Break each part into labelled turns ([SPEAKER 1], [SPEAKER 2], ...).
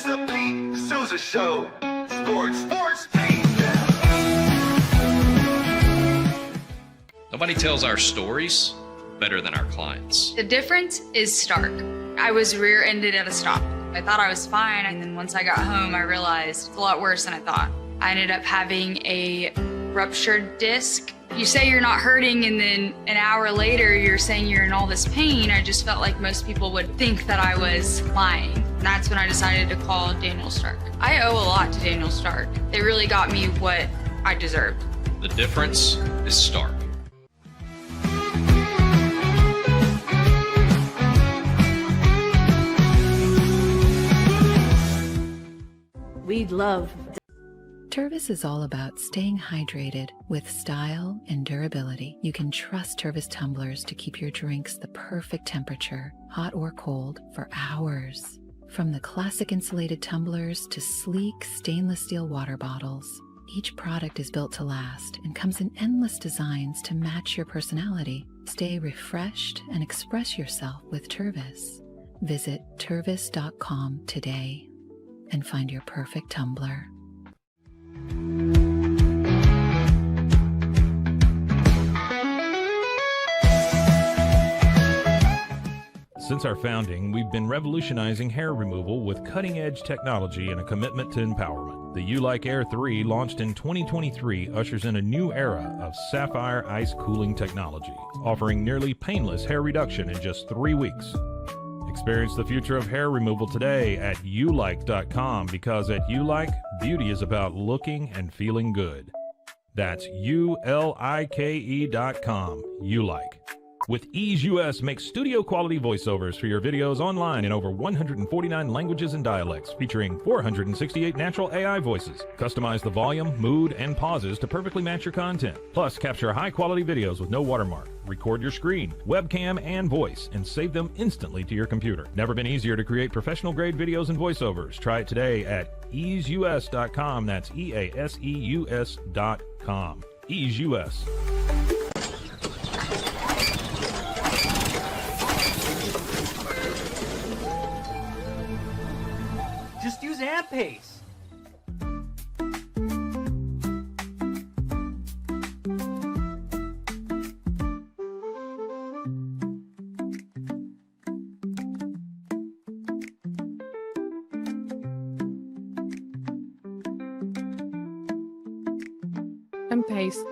[SPEAKER 1] It's the Pete Sousa Show. Sports, Pete.
[SPEAKER 2] Nobody tells our stories better than our clients.
[SPEAKER 3] The difference is stark. I was rear-ended at a stop. I thought I was fine, and then once I got home, I realized it's a lot worse than I thought. I ended up having a ruptured disc. You say you're not hurting, and then an hour later, you're saying you're in all this pain. I just felt like most people would think that I was lying. And that's when I decided to call Daniel Stark. I owe a lot to Daniel Stark. They really got me what I deserved.
[SPEAKER 2] The difference is stark.
[SPEAKER 4] We'd love.
[SPEAKER 5] Tervis is all about staying hydrated with style and durability. You can trust Tervis tumblers to keep your drinks the perfect temperature, hot or cold, for hours. From the classic insulated tumblers to sleek stainless steel water bottles, each product is built to last and comes in endless designs to match your personality. Stay refreshed and express yourself with Tervis. Visit tervis.com today and find your perfect tumbler.
[SPEAKER 6] Since our founding, we've been revolutionizing hair removal with cutting-edge technology and a commitment to empowerment. The U-Like Air 3, launched in 2023, ushers in a new era of sapphire ice cooling technology, offering nearly painless hair reduction in just 3 weeks. Experience the future of hair removal today at ulike.com, because at Ulike, beauty is about looking and feeling good. That's ulike.com. Ulike. With Ease US, make studio quality voiceovers for your videos online in over 149 languages and dialects, featuring 468 natural AI voices. Customize the volume, mood, and pauses to perfectly match your content. Plus, capture high quality videos with no watermark. Record your screen, webcam, and voice, and save them instantly to your computer. Never been easier to create professional grade videos and voiceovers. Try it today at easeus.com. That's EASEUS.com. Ease US.
[SPEAKER 7] Just use AMP-Pace.
[SPEAKER 4] AMP-Pace.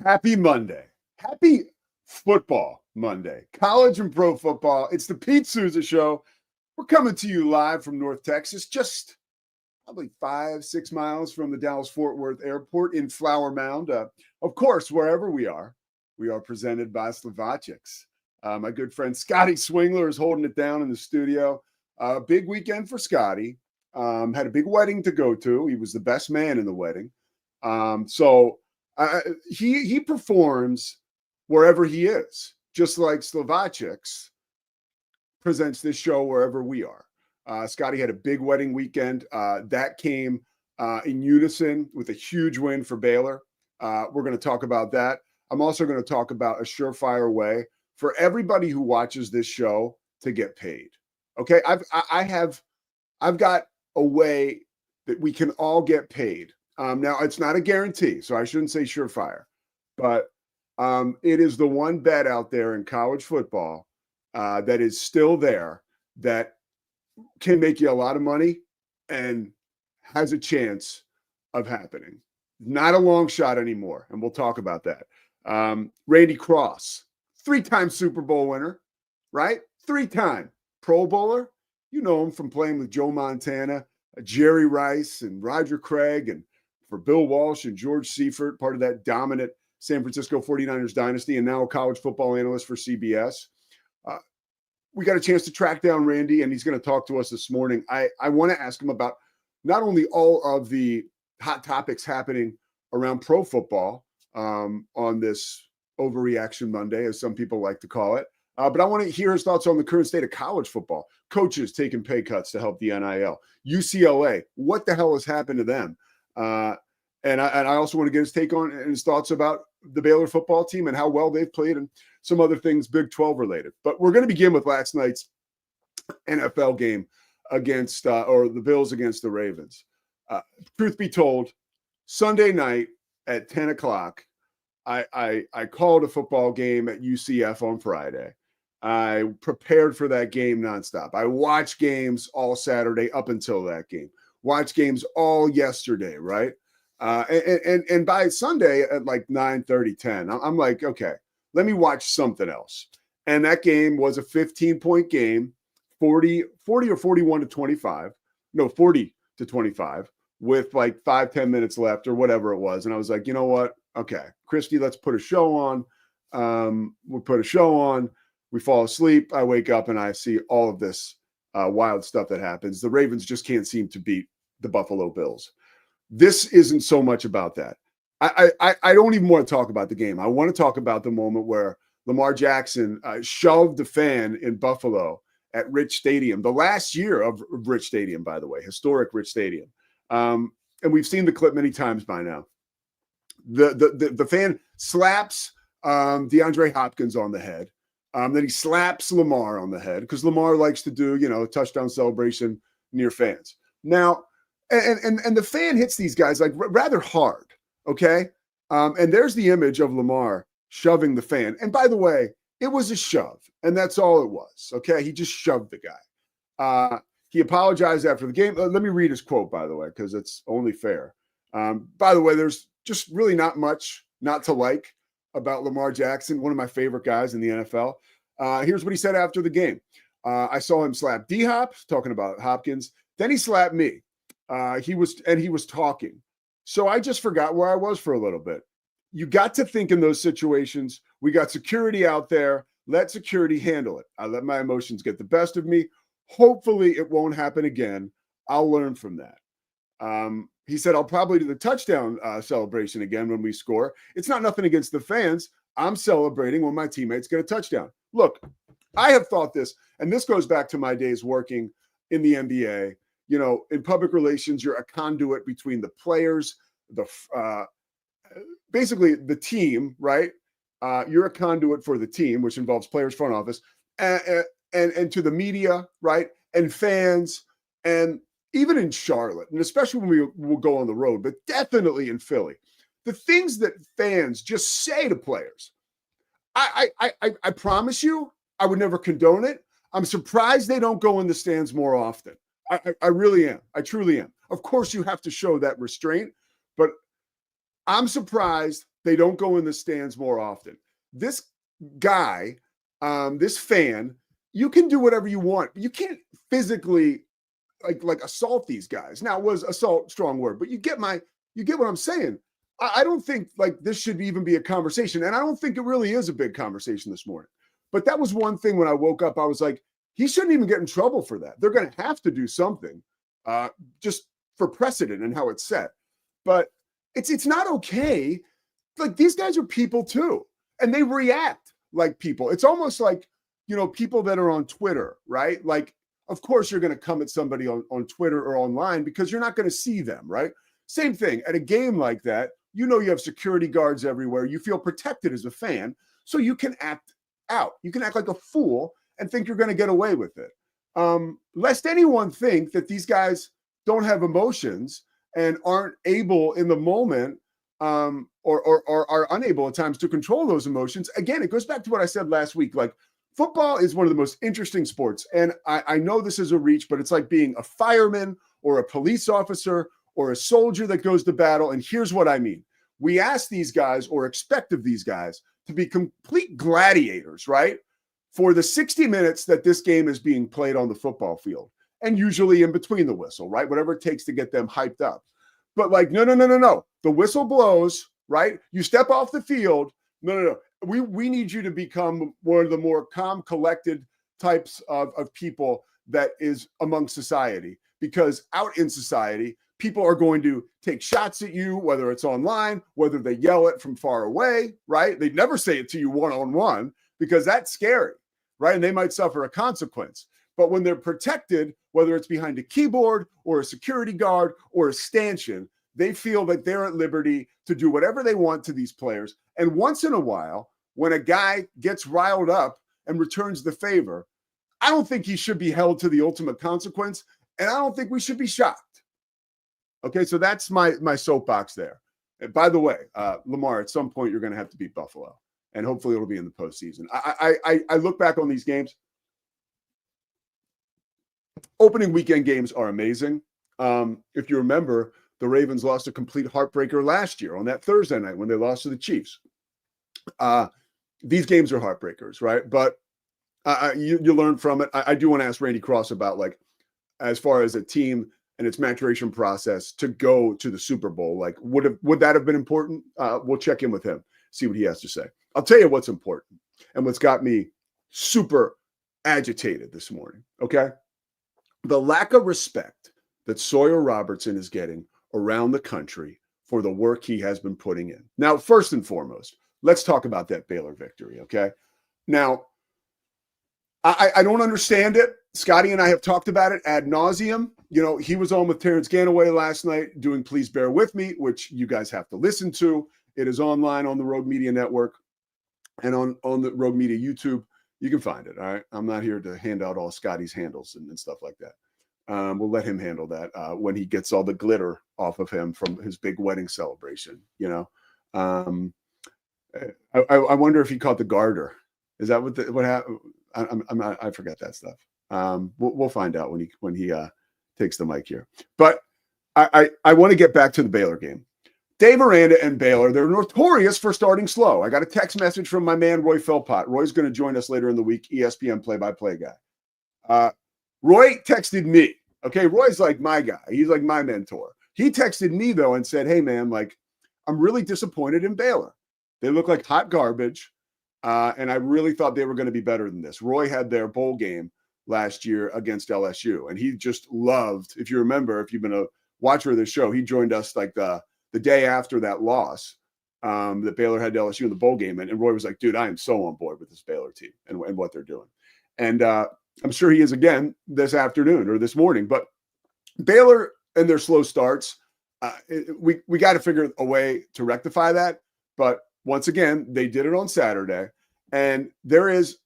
[SPEAKER 8] Happy Monday. Happy Football Monday. College and pro football. It's the Pete Sousa Show. We're coming to you live from North Texas, just probably 5-6 miles from the Dallas-Fort Worth Airport in Flower Mound. Of course, wherever we are presented by Slovacics. My good friend Scotty Swingler is holding it down in the studio. Big weekend for Scotty. Had a big wedding to go to. He was the best man in the wedding. He performs wherever he is, just like Slovacics presents this show wherever we are. Scotty had a big wedding weekend that came in unison with a huge win for Baylor. We're going to talk about that. I'm also going to talk about a surefire way for everybody who watches this show to get paid. Okay, I've got a way that we can all get paid. Now, it's not a guarantee, so I shouldn't say surefire, but it is the one bet out there in college football that is still there that can make you a lot of money and has a chance of happening. Not a long shot anymore, and we'll talk about that. Randy Cross, 3-time Super Bowl winner, right? 3-time Pro Bowler. You know him from playing with Joe Montana, Jerry Rice, and Roger Craig, and for Bill Walsh and George Seifert, part of that dominant San Francisco 49ers dynasty, and now a college football analyst for CBS. We got a chance to track down Randy, and he's going to talk to us this morning. I want to ask him about not only all of the hot topics happening around pro football on this Overreaction Monday, as some people like to call it, but I want to hear his thoughts on the current state of college football. Coaches taking pay cuts to help the NIL. UCLA, what the hell has happened to them? And I also want to get his take on and his thoughts about the Baylor football team and how well they've played and some other things Big 12 related. But we're going to begin with last night's NFL game against or the Bills against the Ravens. Truth be told, Sunday night at 10 o'clock, I called a football game at UCF on Friday. I prepared for that game nonstop. I watched games all Saturday up until that game. Watched games all yesterday, right? And by Sunday at like 9:30, 10, I'm like, okay, let me watch something else. And that game was a 15-point game, 40 or 41 to 25. No, 40 to 25 with like 5-10 minutes left or whatever it was. And I was like, you know what? Okay, Christy, let's put a show on. We put a show on. We fall asleep. I wake up and I see all of this wild stuff that happens. The Ravens just can't seem to beat the Buffalo Bills. This isn't so much about that. I don't even want to talk about the game. I want to talk about the moment where Lamar Jackson shoved the fan in Buffalo at Rich Stadium, the last year of Rich Stadium, by the way, historic Rich Stadium. And we've seen the clip many times by now. The fan slaps DeAndre Hopkins on the head. Then he slaps Lamar on the head because Lamar likes to do, a touchdown celebration near fans. Now, and the fan hits these guys like rather hard, okay? And there's the image of Lamar shoving the fan. And by the way, it was a shove, and that's all it was, okay? He just shoved the guy. He apologized after the game. Let me read his quote, by the way, because it's only fair. By the way, there's just really not much not to like about Lamar Jackson, one of my favorite guys in the NFL. Here's what he said after the game. I saw him slap D-Hop, talking about Hopkins. Then he slapped me. He was talking. So I just forgot where I was for a little bit. You got to think in those situations. We got security out there. Let security handle it. I let my emotions get the best of me. Hopefully it won't happen again. I'll learn from that. He said, I'll probably do the touchdown celebration again when we score. It's not nothing against the fans. I'm celebrating when my teammates get a touchdown. Look, I have thought this, and this goes back to my days working in the NBA. In public relations, you're a conduit between the players, basically the team, right? You're a conduit for the team, which involves players, front office, and to the media, right? And fans, and even in Charlotte, and especially when we will go on the road, but definitely in Philly, the things that fans just say to players, I promise you, I would never condone it. I'm surprised they don't go in the stands more often. I really am. I truly am. Of course, you have to show that restraint, but I'm surprised they don't go in the stands more often. This guy, this fan, you can do whatever you want. You can't physically like assault these guys. Now, was assault strong word, but you get what I'm saying. I don't think like this should even be a conversation, and I don't think it really is a big conversation this morning. But that was one thing when I woke up, I was like, he shouldn't even get in trouble for that. They're going to have to do something just for precedent and how it's set. But it's not okay. Like these guys are people too, and they react like people. It's almost like, people that are on Twitter, right? Like, of course, you're going to come at somebody on Twitter or online because you're not going to see them, right? Same thing at a game like that. You have security guards everywhere. You feel protected as a fan, so you can act out. You can act like a fool and think you're going to get away with it. Lest anyone think that these guys don't have emotions and aren't able in the moment or are unable at times to control those emotions. Again, it goes back to what I said last week. Like, football is one of the most interesting sports. And I know this is a reach, but it's like being a fireman or a police officer or a soldier that goes to battle. And here's what I mean. We ask these guys or expect of these guys to be complete gladiators, right? For the 60 minutes that this game is being played on the football field, and usually in between the whistle, right? Whatever it takes to get them hyped up. But like, no. The whistle blows, right? You step off the field. No. We need you to become one of the more calm, collected types of people that is among society, because out in society, people are going to take shots at you, whether it's online, whether they yell it from far away, right? They'd never say it to you one-on-one because that's scary, right? And they might suffer a consequence. But when they're protected, whether it's behind a keyboard or a security guard or a stanchion, they feel that they're at liberty to do whatever they want to these players. And once in a while, when a guy gets riled up and returns the favor, I don't think he should be held to the ultimate consequence. And I don't think we should be shocked. Okay, so that's my soapbox there. And by the way, Lamar, at some point you're going to have to beat Buffalo, and hopefully it'll be in the postseason. I look back on these games. Opening weekend games are amazing. If you remember, the Ravens lost a complete heartbreaker last year on that Thursday night when they lost to the Chiefs. These games are heartbreakers, right? But you learn from it. I do want to ask Randy Cross about, like, as far as a team and its maturation process to go to the Super Bowl, like, would that have been important? We'll check in with him, see what he has to say. I'll tell you what's important and what's got me super agitated this morning, okay? The lack of respect that Sawyer Robertson is getting around the country for the work he has been putting in. Now, first and foremost, let's talk about that Baylor victory, okay? Now, I don't understand it. Scotty and I have talked about it ad nauseum. You know, he was on with Terrence Ganaway last night doing Please Bear With Me, which you guys have to listen to. It is online on the Rogue Media Network and on the Rogue Media YouTube. You can find it, all right? I'm not here to hand out all Scotty's handles and stuff like that. We'll let him handle that when he gets all the glitter off of him from his big wedding celebration, you know. I wonder if he caught the garter. Is that what happened? I forget that stuff. We'll find out when he takes the mic here. But I want to get back to the Baylor game. Dave Aranda and Baylor, they're notorious for starting slow. I got a text message from my man, Roy Philpott. Roy's going to join us later in the week, ESPN play-by-play guy. Roy texted me. Okay, Roy's like my guy. He's like my mentor. He texted me, though, and said, hey, man, like, I'm really disappointed in Baylor. They look like hot garbage, and I really thought they were going to be better than this. Roy had their bowl game last year against LSU, and he just loved, if you remember, if you've been a watcher of the show, he joined us like the day after that loss that Baylor had to LSU in the bowl game, and Roy was like, dude, I am so on board with this Baylor team and what they're doing. And I'm sure he is again this afternoon or this morning. But Baylor and their slow starts, we got to figure a way to rectify that. But once again, they did it on Saturday, and there is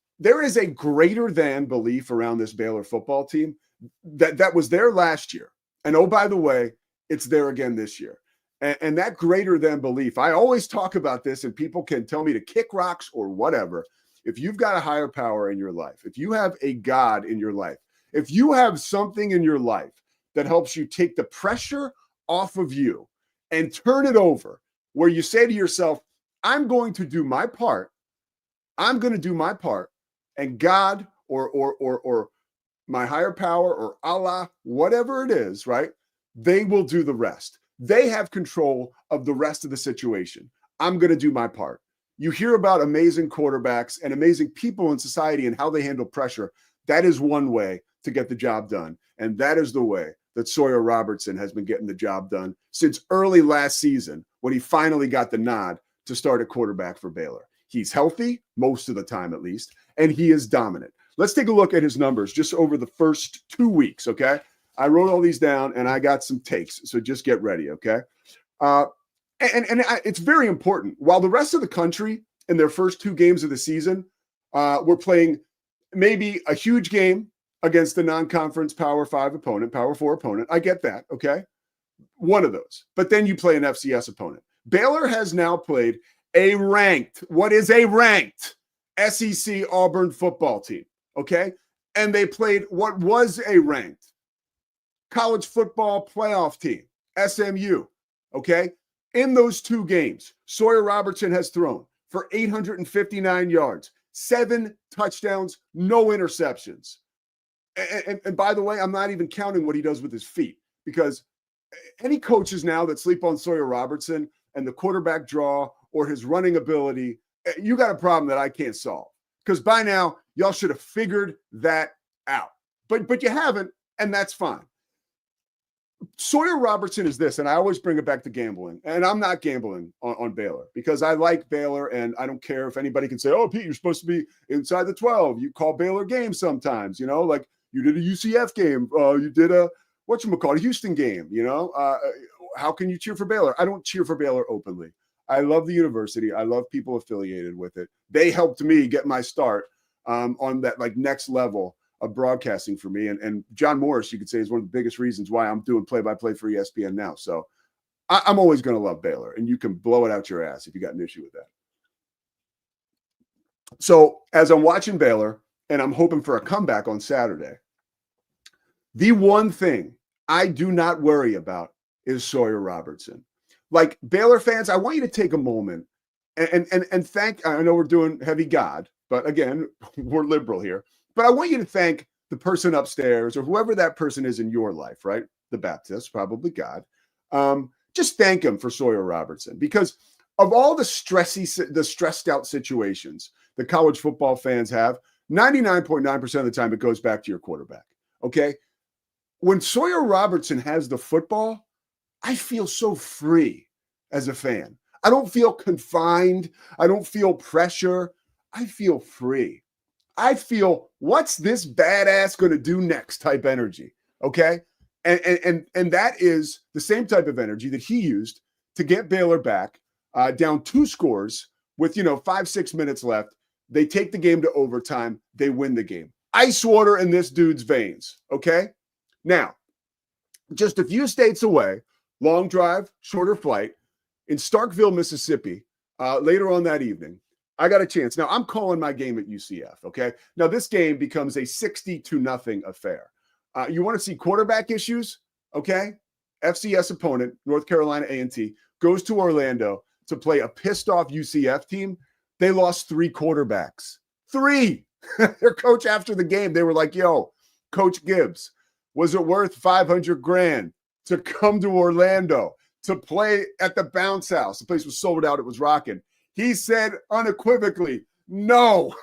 [SPEAKER 8] a greater than belief around this Baylor football team that was there last year. And oh, by the way, it's there again this year. And that greater than belief, I always talk about this, and people can tell me to kick rocks or whatever. If you've got a higher power in your life, if you have a God in your life, if you have something in your life that helps you take the pressure off of you and turn it over, where you say to yourself, I'm going to do my part. I'm going to do my part. And God or my higher power or Allah, whatever it is, right? They will do the rest. They have control of the rest of the situation. I'm going to do my part. You hear about amazing quarterbacks and amazing people in society and how they handle pressure. That is one way to get the job done. And that is the way that Sawyer Robertson has been getting the job done since early last season when he finally got the nod to start at quarterback for Baylor. He's healthy, most of the time at least, and he is dominant. Let's take a look at his numbers just over the first 2 weeks, okay? I wrote all these down, and I got some takes, so just get ready, okay? It's very important. While the rest of the country in their first 2 games of the season were playing maybe a huge game against the non-conference Power 5 opponent, Power 4 opponent. I get that, okay? One of those. But then you play an FCS opponent. Baylor has now played a ranked, what is a ranked SEC Auburn football team, okay? And they played what was a ranked college football playoff team, SMU, okay? In those 2 games, Sawyer Robertson has thrown for 859 yards, 7 touchdowns, no interceptions. And by the way, I'm not even counting what he does with his feet, because any coaches now that sleep on Sawyer Robertson and the quarterback draw or his running ability, you got a problem that I can't solve. Because by now, y'all should have figured that out. But you haven't, and that's fine. Sawyer Robertson is this, and I always bring it back to gambling. And I'm not gambling on Baylor because I like Baylor, and I don't care if anybody can say, oh, Pete, you're supposed to be inside the 12. You call Baylor games sometimes, like you did a UCF game. You did a Houston game, How can you cheer for Baylor? I don't cheer for Baylor openly. I love the university. I love people affiliated with it. They helped me get my start on that next level of broadcasting for me. And John Morris, you could say, is one of the biggest reasons why I'm doing play-by-play for ESPN now. So I'm always going to love Baylor, and you can blow it out your ass if you got an issue with that. So as I'm watching Baylor, and I'm hoping for a comeback on Saturday, the one thing I do not worry about is Sawyer Robertson. Like, Baylor fans, I want you to take a moment and thank, I know we're doing heavy God, but again, we're liberal here. But I want you to thank the person upstairs or whoever that person is in your life, right? The Baptist, probably God. Just thank him for Sawyer Robertson, because of all the stressed out situations that college football fans have, 99.9% of the time it goes back to your quarterback, okay? When Sawyer Robertson has the football, I feel so free as a fan. I don't feel confined. I don't feel pressure. I feel free. I feel, what's this badass going to do next type energy, okay? And that is the same type of energy that he used to get Baylor back down 2 scores with, 5-6 minutes left. They take the game to overtime. They win the game. Ice water in this dude's veins, okay? Now, just a few states away, long drive, shorter flight, in Starkville, Mississippi, later on that evening, I got a chance. Now, I'm calling my game at UCF, okay? Now, this game becomes a 60-0 affair. You want to see quarterback issues, okay? FCS opponent, North Carolina A&T, goes to Orlando to play a pissed-off UCF team. They lost 3 quarterbacks. 3! Their coach after the game, they were like, yo, Coach Gibbs, was it worth $500,000 to come to Orlando to play at the Bounce House? The place was sold out. It was rocking. He said unequivocally, no.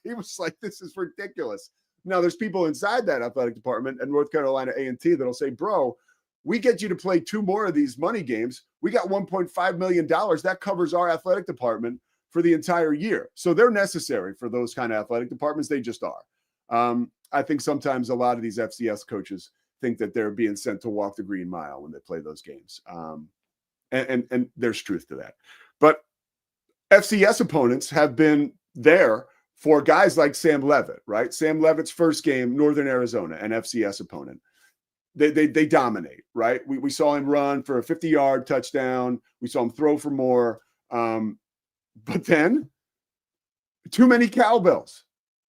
[SPEAKER 8] He was like, this is ridiculous. Now, there's people inside that athletic department at North Carolina A&T that'll say, bro, we get you to play 2 more of these money games. We got $1.5 million. That covers our athletic department for the entire year. So they're necessary for those kind of athletic departments. They just are. I think sometimes a lot of these FCS coaches think that they're being sent to walk the Green Mile when they play those games. And there's truth to that. But FCS opponents have been there for guys like Sam Leavitt, right? Sam Leavitt's first game, Northern Arizona, an FCS opponent. They dominate, right? We saw him run for a 50-yard touchdown. We saw him throw for more. But then, too many cowbells.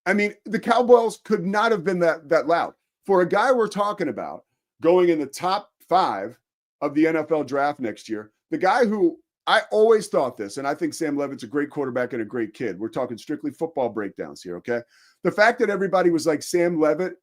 [SPEAKER 8] I mean, the cowbells could not have been that loud. For a guy we're talking about going in the top 5 of the NFL draft next year, the guy who I always thought this, and I think Sam Leavitt's a great quarterback and a great kid. We're talking strictly football breakdowns here, okay? The fact that everybody was like, Sam Leavitt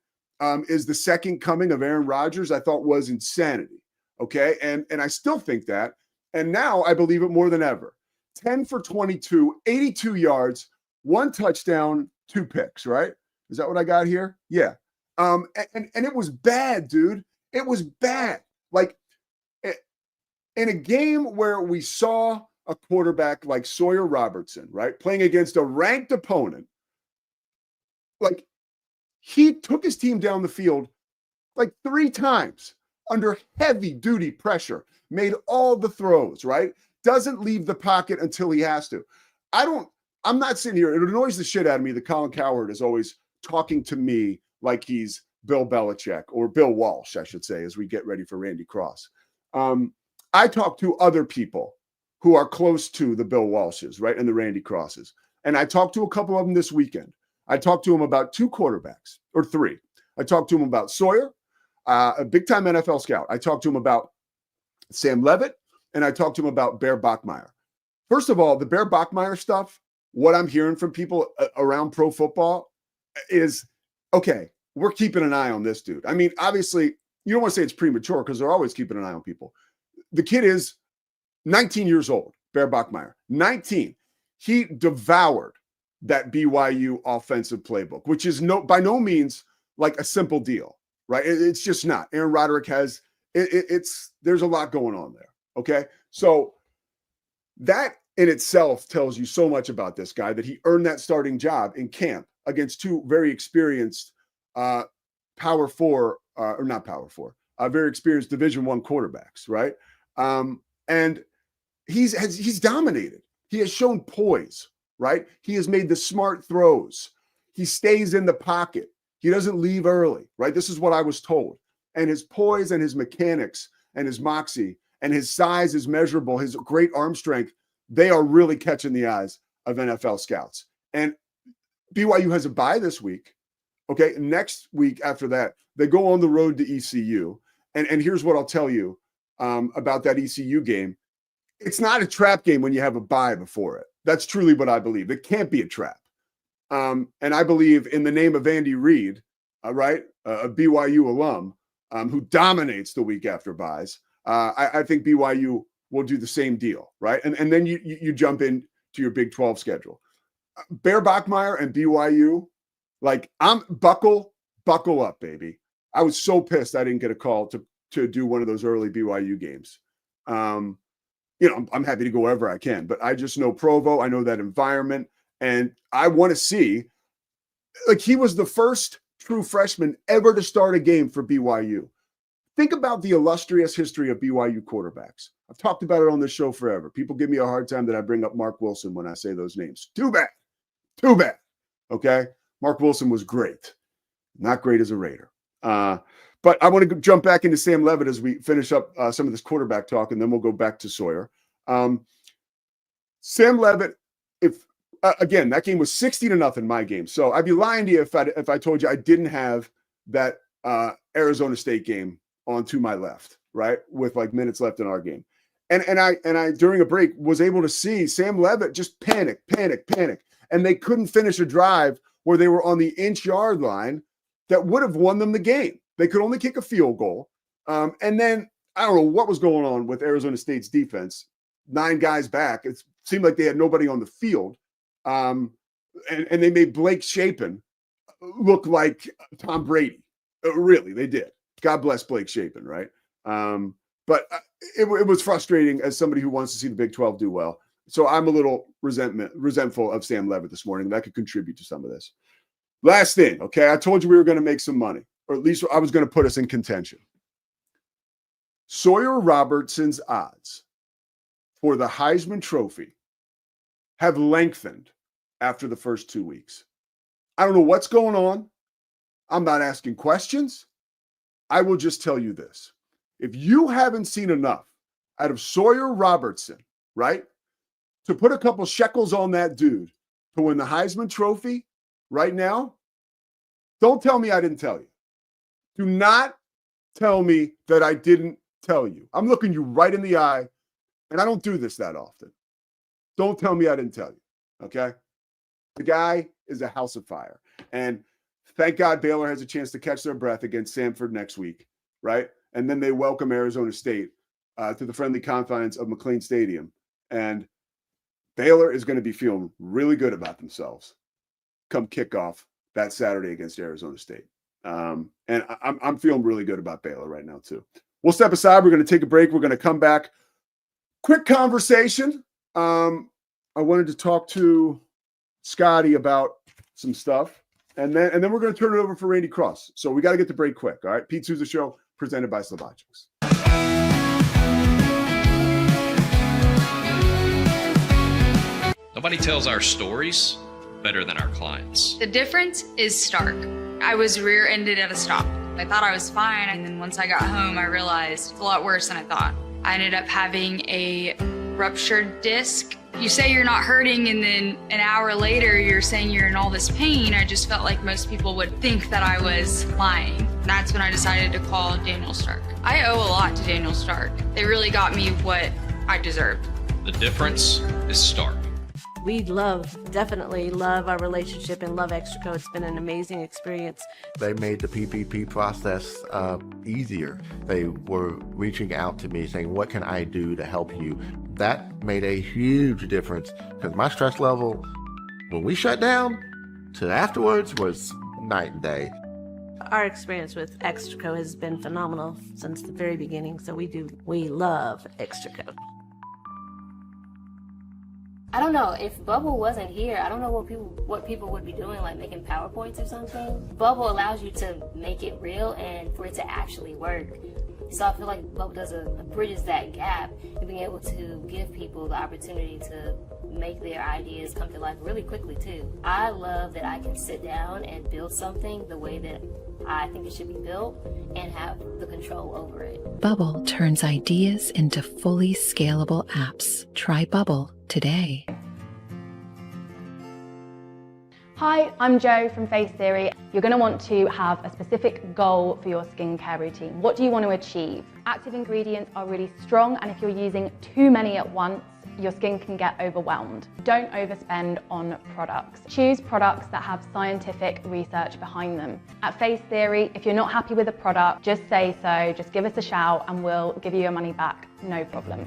[SPEAKER 8] is the second coming of Aaron Rodgers, I thought was insanity, okay? And I still think that. And now I believe it more than ever. 10 for 22, 82 yards, 1 touchdown, 2 picks, right? Is that what I got here? Yeah. And it was bad, dude. It was bad. Like, in a game where we saw a quarterback like Sawyer Robertson, right, playing against a ranked opponent, like, he took his team down the field like 3 times under heavy-duty pressure, made all the throws, right? Doesn't leave the pocket until he has to. I'm not sitting here. It annoys the shit out of me that Colin Cowherd is always talking to me like he's Bill Belichick, or Bill Walsh, I should say, as we get ready for Randy Cross. I talk to other people who are close to the Bill Walshes, right, and the Randy Crosses. And I talked to a couple of them this weekend. I talked to them about 2 quarterbacks, or 3. I talked to them about Sawyer, a big-time NFL scout. I talked to him about Sam Leavitt, and I talked to him about Bear Bachmeier. First of all, the Bear Bachmeier stuff, what I'm hearing from people around pro football is, okay, we're keeping an eye on this dude. I mean, obviously, you don't want to say it's premature because they're always keeping an eye on people. The kid is 19 years old, Bear Bachmeier, 19. He devoured that BYU offensive playbook, which is by no means like a simple deal, right? It's just not. Aaron Roderick has, there's a lot going on there, okay? So that in itself tells you so much about this guy that he earned that starting job in camp against two very experienced Power Four, or not Power Four, very experienced Division I quarterbacks, right? And he's dominated. He has shown poise, right? He has made the smart throws. He stays in the pocket. He doesn't leave early, right? This is what I was told. And his poise and his mechanics and his moxie and his size is measurable. His great arm strength, they are really catching the eyes of NFL scouts. And BYU has a bye this week. Okay, next week after that, they go on the road to ECU. And here's what I'll tell you about that ECU game. It's not a trap game when you have a bye before it. That's truly what I believe. It can't be a trap. And I believe in the name of Andy Reid, right, a BYU alum who dominates the week after byes, I think BYU will do the same deal, right? And then you jump into your Big 12 schedule. Bear Bachmeier and BYU, like, I'm buckle up, baby. I was so pissed I didn't get a call to do one of those early BYU games. I'm happy to go wherever I can, but I just know Provo. I know that environment, and I want to see, like, he was the first true freshman ever to start a game for BYU. Think about the illustrious history of BYU quarterbacks. I've talked about it on this show forever. People give me a hard time that I bring up Mark Wilson when I say those names. Too bad. Okay. Mark Wilson was great. Not great as a Raider. But I want to jump back into Sam Leavitt as we finish up some of this quarterback talk, and then we'll go back to Sawyer. Sam Leavitt, again, that game was 60-0 my game. So I'd be lying to you if I told you I didn't have that Arizona State game on to my left, right, with like minutes left in our game. And I during a break was able to see Sam Leavitt just panic. And they couldn't finish a drive where they were on the inch-yard line that would have won them the game. They could only kick a field goal. And then I don't know what was going on with Arizona State's defense. 9 guys back. It seemed like they had nobody on the field. And they made Blake Shapen look like Tom Brady. Really, they did. God bless Blake Shapen, right? But it was frustrating as somebody who wants to see the Big 12 do well. So I'm a little resentful of Sam Leavitt this morning. That could contribute to some of this. Last thing, okay? I told you we were going to make some money, or at least I was going to put us in contention. Sawyer Robertson's odds for the Heisman Trophy have lengthened after the first 2 weeks. I don't know what's going on. I'm not asking questions. I will just tell you this. If you haven't seen enough out of Sawyer Robertson, right, to put a couple shekels on that dude to win the Heisman Trophy right now, don't tell me I didn't tell you. Do not tell me that I didn't tell you. I'm looking you right in the eye, and I don't do this that often. Don't tell me I didn't tell you, okay? The guy is a house of fire. And thank God Baylor has a chance to catch their breath against Samford next week, right? And then they welcome Arizona State to the friendly confines of McLean Stadium. And Baylor is going to be feeling really good about themselves come kickoff that Saturday against Arizona State. And I'm feeling really good about Baylor right now, too. We'll step aside. We're going to take a break. We're going to come back. Quick conversation. I wanted to talk to Scotty about some stuff. And then we're going to turn it over for Randy Cross. So we got to get the break quick. All right. Pete Sousa Show presented by Slovakics.
[SPEAKER 2] Nobody tells our stories better than our clients.
[SPEAKER 3] The difference is stark. I was rear-ended at a stop. I thought I was fine, and then once I got home, I realized it's a lot worse than I thought. I ended up having a ruptured disc. You say you're not hurting, and then an hour later, you're saying you're in all this pain. I just felt like most people would think that I was lying. And that's when I decided to call Daniel Stark. I owe a lot to Daniel Stark. They really got me what I deserved.
[SPEAKER 2] The difference is stark.
[SPEAKER 4] We definitely love our relationship and love Extraco. It's been an amazing experience.
[SPEAKER 9] They made the PPP process easier. They were reaching out to me saying, what can I do to help you? That made a huge difference because my stress level when we shut down to afterwards was night and day.
[SPEAKER 4] Our experience with Extraco has been phenomenal since the very beginning, so we love Extraco.
[SPEAKER 10] I don't know, if Bubble wasn't here, I don't know what people would be doing, like making PowerPoints or something. Bubble allows you to make it real and for it to actually work. So I feel like Bubble bridges that gap and being able to give people the opportunity to make their ideas come to life really quickly too. I love that I can sit down and build something the way that I think it should be built and have the control over it.
[SPEAKER 5] Bubble turns ideas into fully scalable apps. Try Bubble today.
[SPEAKER 11] Hi, I'm Jo from Face Theory. You're going to want to have a specific goal for your skincare routine. What do you want to achieve? Active ingredients are really strong, and if you're using too many at once, your skin can get overwhelmed. Don't overspend on products. Choose products that have scientific research behind them. At Face Theory, if you're not happy with a product, just say so, just give us a shout and we'll give you your money back, no problem.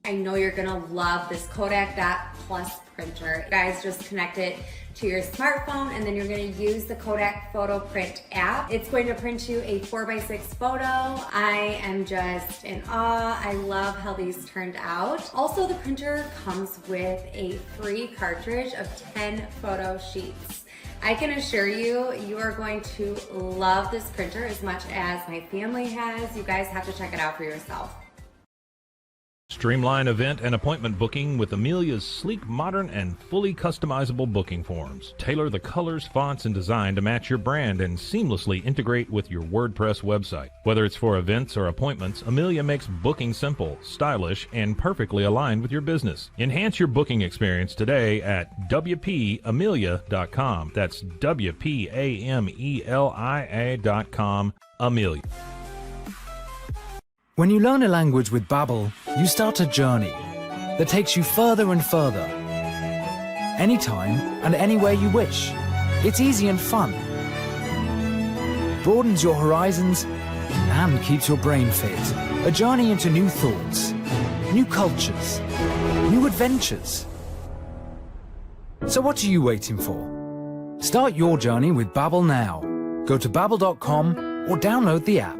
[SPEAKER 12] I know you're gonna love this Kodak Dot Plus printer. You guys just connect it to your smartphone and then you're gonna use the Kodak Photo Print app. It's going to print you a 4x6 photo. I am just in awe. I love how these turned out. Also, the printer comes with a free cartridge of 10 photo sheets. I can assure you, you are going to love this printer as much as my family has. You guys have to check it out for yourself.
[SPEAKER 6] Streamline event and appointment booking with Amelia's sleek, modern, and fully customizable booking forms. Tailor the colors, fonts, and design to match your brand and seamlessly integrate with your WordPress website. Whether it's for events or appointments, Amelia makes booking simple, stylish, and perfectly aligned with your business. Enhance your booking experience today at WPAmelia.com. That's WPAMELIA.com. Amelia.
[SPEAKER 13] When you learn a language with Babbel, you start a journey that takes you further and further. Anytime and anywhere you wish. It's easy and fun. Broadens your horizons and keeps your brain fit. A journey into new thoughts, new cultures, new adventures. So what are you waiting for? Start your journey with Babbel now. Go to babbel.com or download the app.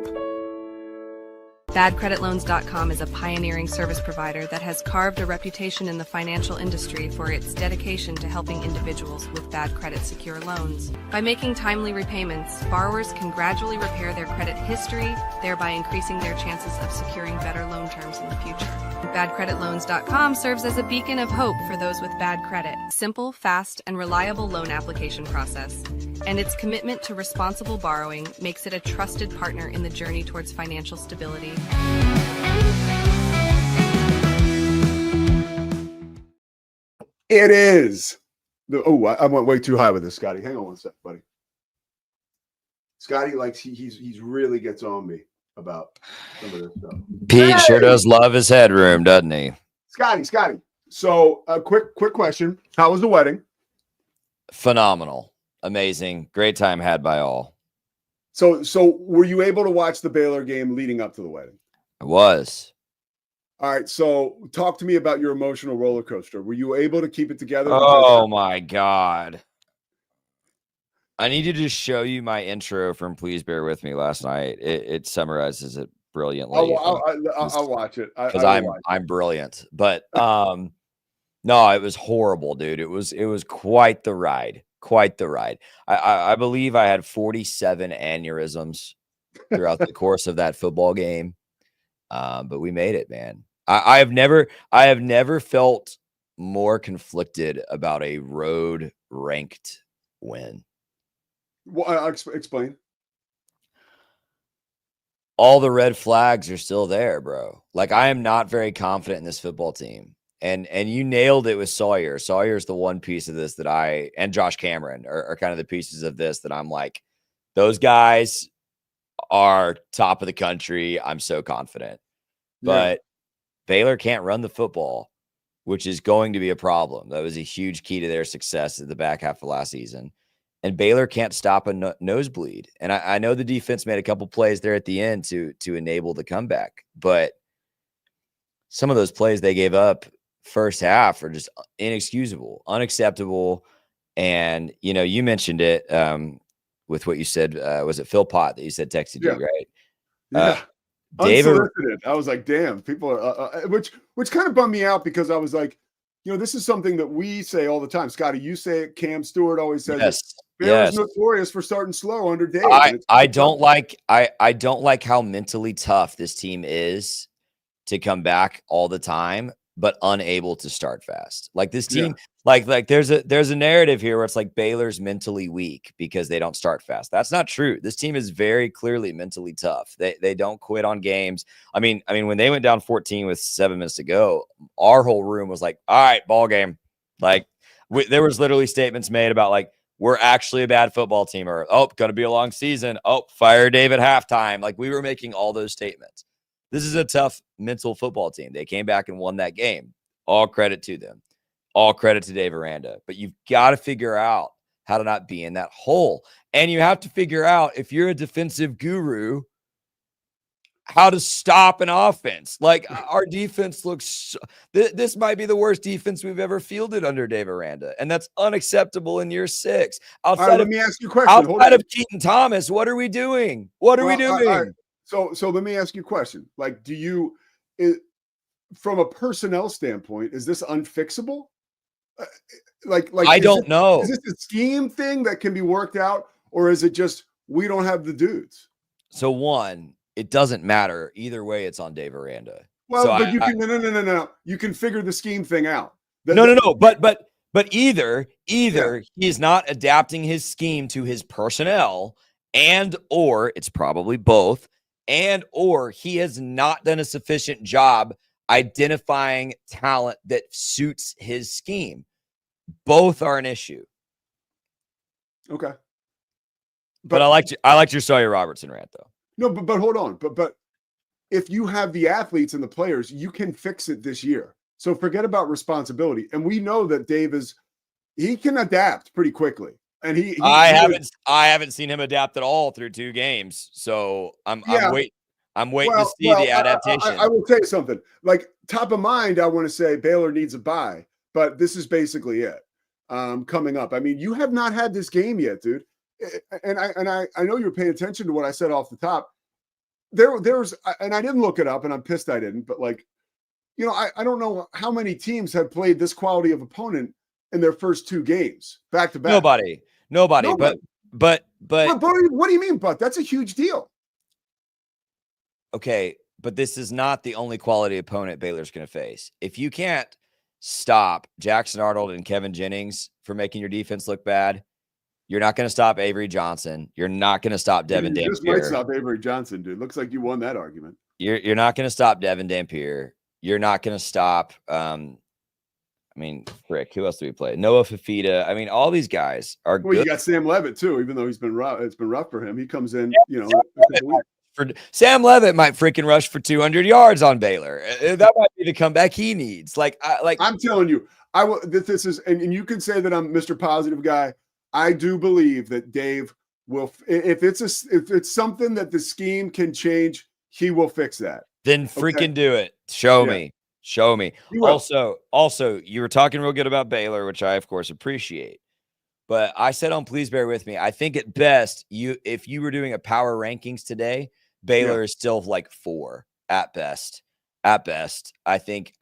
[SPEAKER 14] BadCreditLoans.com is a pioneering service provider that has carved a reputation in the financial industry for its dedication to helping individuals with bad credit secure loans. By making timely repayments, borrowers can gradually repair their credit history, thereby increasing their chances of securing better loan terms in the future. BadCreditLoans.com serves as a beacon of hope for those with bad credit. Simple, fast, and reliable loan application process. And its commitment to responsible borrowing makes it a trusted partner in the journey towards financial stability.
[SPEAKER 8] It is. I went way too high with this, Scotty. Hang on one sec, buddy. Scotty likes he's really gets on me about some of this stuff.
[SPEAKER 15] Pete sure does love his headroom, doesn't he?
[SPEAKER 8] Scotty. So a quick question. How was the wedding?
[SPEAKER 15] Phenomenal. Amazing. Great time had by all.
[SPEAKER 8] So were you able to watch the Baylor game leading up to the wedding?
[SPEAKER 15] I was.
[SPEAKER 8] All right. So talk to me about your emotional roller coaster. Were you able to keep it together?
[SPEAKER 15] Oh my God. I need to just show you my intro from Please Bear With Me last night. It summarizes it brilliantly.
[SPEAKER 8] I'll watch it.
[SPEAKER 15] Because I'm brilliant. But no, it was horrible, dude. It was quite the ride. Quite the ride. I believe I had 47 aneurysms throughout the course of that football game. But we made it, man. I have never felt more conflicted about a road ranked win.
[SPEAKER 8] Well, explain.
[SPEAKER 15] All the red flags are still there, bro. Like, I am not very confident in this football team. And you nailed it with Sawyer. Sawyer's the one piece of this that and Josh Cameron are kind of the pieces of this that I'm like, those guys are top of the country. I'm so confident. But Baylor can't run the football, which is going to be a problem. That was a huge key to their success at the back half of last season. And Baylor can't stop a nosebleed. And I know the defense made a couple plays there at the end to enable the comeback, but some of those plays they gave up first half are just inexcusable, unacceptable. And, you know, you mentioned it with what you said. Was it Phil Pott that you said texted you, right?
[SPEAKER 8] Yeah.
[SPEAKER 15] David,
[SPEAKER 8] unsolicited. I was like, damn, people are, which kind of bummed me out because I was like, you know, this is something that we say all the time. Scotty, you say it. Cam Stewart always says it. Baylor's notorious for starting slow under Dave.
[SPEAKER 15] I don't like how mentally tough this team is to come back all the time, but unable to start fast. Like this team, like there's a narrative here where it's like Baylor's mentally weak because they don't start fast. That's not true. This team is very clearly mentally tough. They don't quit on games. I mean, when they went down 14 with 7 minutes to go, our whole room was like, all right, ball game. Like there was literally statements made about like, we're actually a bad football team, or, oh, going to be a long season. Oh, fire Dave at halftime. Like we were making all those statements. This is a tough mental football team. They came back and won that game. All credit to them. All credit to Dave Aranda. But you've got to figure out how to not be in that hole. And you have to figure out, if you're a defensive guru, how to stop an offense. Like our defense looks, this might be the worst defense we've ever fielded under Dave Aranda. And that's unacceptable in year 6.
[SPEAKER 8] Let me ask you a question.
[SPEAKER 15] Outside of Keaton Thomas, what are we doing? What are we doing?
[SPEAKER 8] So let me ask you a question. Like, from a personnel standpoint, is this unfixable? Like
[SPEAKER 15] I don't know.
[SPEAKER 8] Is this a scheme thing that can be worked out, or is it just we don't have the dudes?
[SPEAKER 15] So one, it doesn't matter either way. It's on Dave Aranda.
[SPEAKER 8] Well, so but you can no. You can figure the scheme thing out.
[SPEAKER 15] No. But either he's not adapting his scheme to his personnel, and or it's probably both, and or he has not done a sufficient job identifying talent that suits his scheme. Both are an issue.
[SPEAKER 8] Okay.
[SPEAKER 15] But I liked your Sawyer Robertson rant though.
[SPEAKER 8] No, but hold on. But if you have the athletes and the players, you can fix it this year. So forget about responsibility. And we know that Dave he can adapt pretty quickly. And I
[SPEAKER 15] haven't seen him adapt at all through 2 games. So I'm waiting to see the adaptation.
[SPEAKER 8] I will tell you something. Like top of mind, I want to say Baylor needs a bye, but this is basically it. Coming up. I mean, you have not had this game yet, dude. And I know you're paying attention to what I said off the top. There's and I didn't look it up, and I'm pissed I didn't. But like, you know, I don't know how many teams have played this quality of opponent in their first 2 games back to back.
[SPEAKER 15] Nobody. But
[SPEAKER 8] what do you mean? But that's a huge deal.
[SPEAKER 15] Okay, but this is not the only quality opponent Baylor's going to face. If you can't stop Jackson Arnold and Kevin Jennings from making your defense look bad, you're not going to stop Avery Johnson. You're not going to stop Devin Dampier.
[SPEAKER 8] Just might stop Avery Johnson, dude. Looks like you won that argument.
[SPEAKER 15] You're not going to stop Devin Dampier. You're not going to stop. Frick, who else do we play? Noah Fafita. I mean, all these guys are good.
[SPEAKER 8] You got Sam Levitt too, even though he's been rough. It's been rough for him. He comes in,
[SPEAKER 15] Sam Levitt might freaking rush for 200 yards on Baylor. That might be the comeback he needs. I'm
[SPEAKER 8] telling you, I will. This is, and you can say that I'm Mr. Positive guy. I do believe that Dave will, if it's something that the scheme can change, he will fix that.
[SPEAKER 15] Then freaking do it. Show me. Also, you were talking real good about Baylor, which I of course appreciate. But I said on Please Bear With Me, I think at best, if you were doing a power rankings today, Baylor is still like 4 at best. At best. I think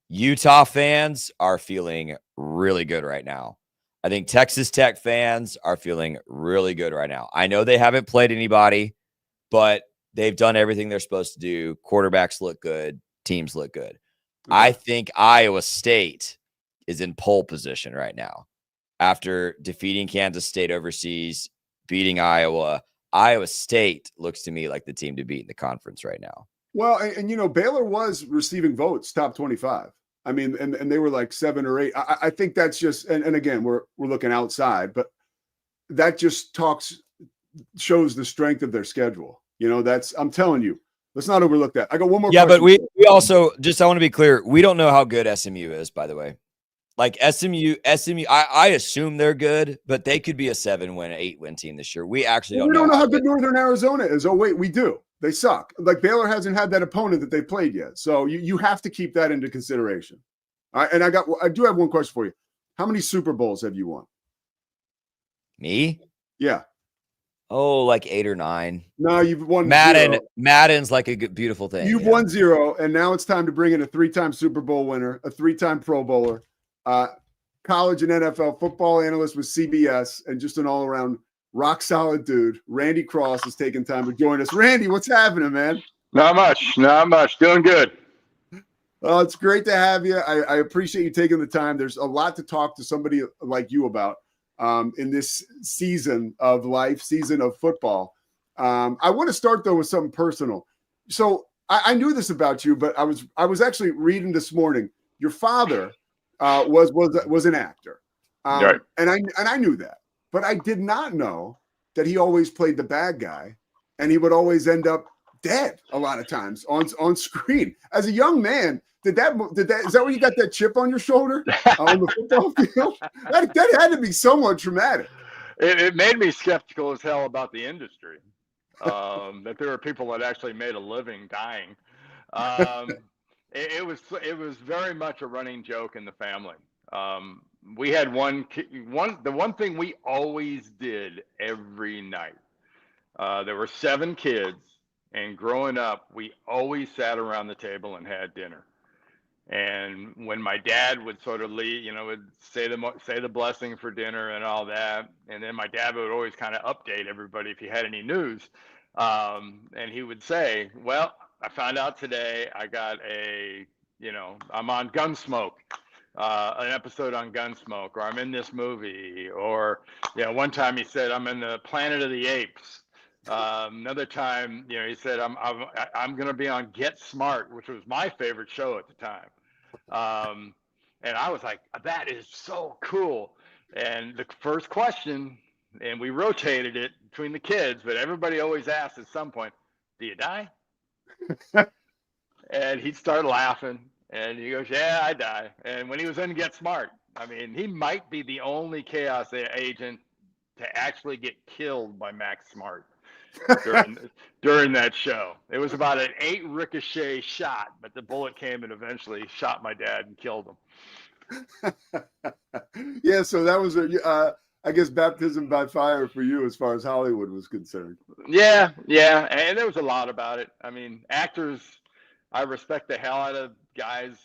[SPEAKER 15] Utah fans are feeling really good right now. I think Texas Tech fans are feeling really good right now. I know they haven't played anybody, but they've done everything they're supposed to do. Quarterbacks look good. Teams look good. Okay. I think Iowa State is in pole position right now. After defeating Kansas State overseas, beating Iowa, Iowa State looks to me like the team to beat in the conference right now.
[SPEAKER 8] Well, and you know, Baylor was receiving votes top 25. I mean, and they were like 7 or 8. I think that's just, and again, we're looking outside, but that just shows the strength of their schedule. You know, I'm telling you, Let's not overlook that. I got one more
[SPEAKER 15] Yeah,
[SPEAKER 8] question.
[SPEAKER 15] but we also just, I want to be clear, we don't know how good SMU is, by the way. Like SMU, I assume they're good, but they could be a 7-win, 8-win team this year. We actually
[SPEAKER 8] We don't know how good Northern Arizona is. Oh, wait, we do. They suck. Like Baylor hasn't had that opponent that they played yet. So you have to keep that into consideration. All right, and I do have one question for you. How many Super Bowls have you won?
[SPEAKER 15] Me?
[SPEAKER 8] Yeah.
[SPEAKER 15] Oh, like 8 or 9.
[SPEAKER 8] No, you've won
[SPEAKER 15] Madden.
[SPEAKER 8] 0.
[SPEAKER 15] Madden's like a good, beautiful thing.
[SPEAKER 8] You've won 0, and now it's time to bring in a 3-time Super Bowl winner, a 3-time Pro Bowler, college and NFL football analyst with CBS, and just an all-around rock solid dude. Randy Cross is taking time to join us. Randy, what's happening, man?
[SPEAKER 16] Not much. Doing good.
[SPEAKER 8] Well, it's great to have you. I appreciate you taking the time. There's a lot to talk to somebody like you about in this season of life, season of football. I want to start though with something personal. So I knew this about you, but I was actually reading this morning. Your father was an actor,
[SPEAKER 16] Right.
[SPEAKER 8] and I knew that, but I did not know that he always played the bad guy, and he would always end up dead a lot of times on screen. As a young man, is that where you got that chip on your shoulder on the football field? That had to be somewhat traumatic.
[SPEAKER 16] It made me skeptical as hell about the industry. That there were people that actually made a living dying. It was very much a running joke in the family. We had the one thing we always did every night. There were 7 kids, and growing up, we always sat around the table and had dinner. And when my dad would sort of leave, would say the blessing for dinner and all that, and then my dad would always kind of update everybody if he had any news. And he would say, "Well, I found out today I got I'm on Gunsmoke, an episode on Gunsmoke, or I'm in this movie, or one time he said I'm in the Planet of the Apes." Another time, he said I'm going to be on Get Smart, which was my favorite show at the time. And I was like, that is so cool. And the first question, and we rotated it between the kids, but everybody always asked at some point, "Do you die?" And he'd start laughing, and he goes, "Yeah, I die." And when he was in Get Smart, I mean, he might be the only chaos agent to actually get killed by Max Smart during that show. It was about an 8 ricochet shot, but the bullet came and eventually shot my dad and killed him.
[SPEAKER 8] Yeah, so that was I guess baptism by fire for you as far as Hollywood was concerned.
[SPEAKER 16] Yeah, and there was a lot about it. I mean, actors, I respect the hell out of guys,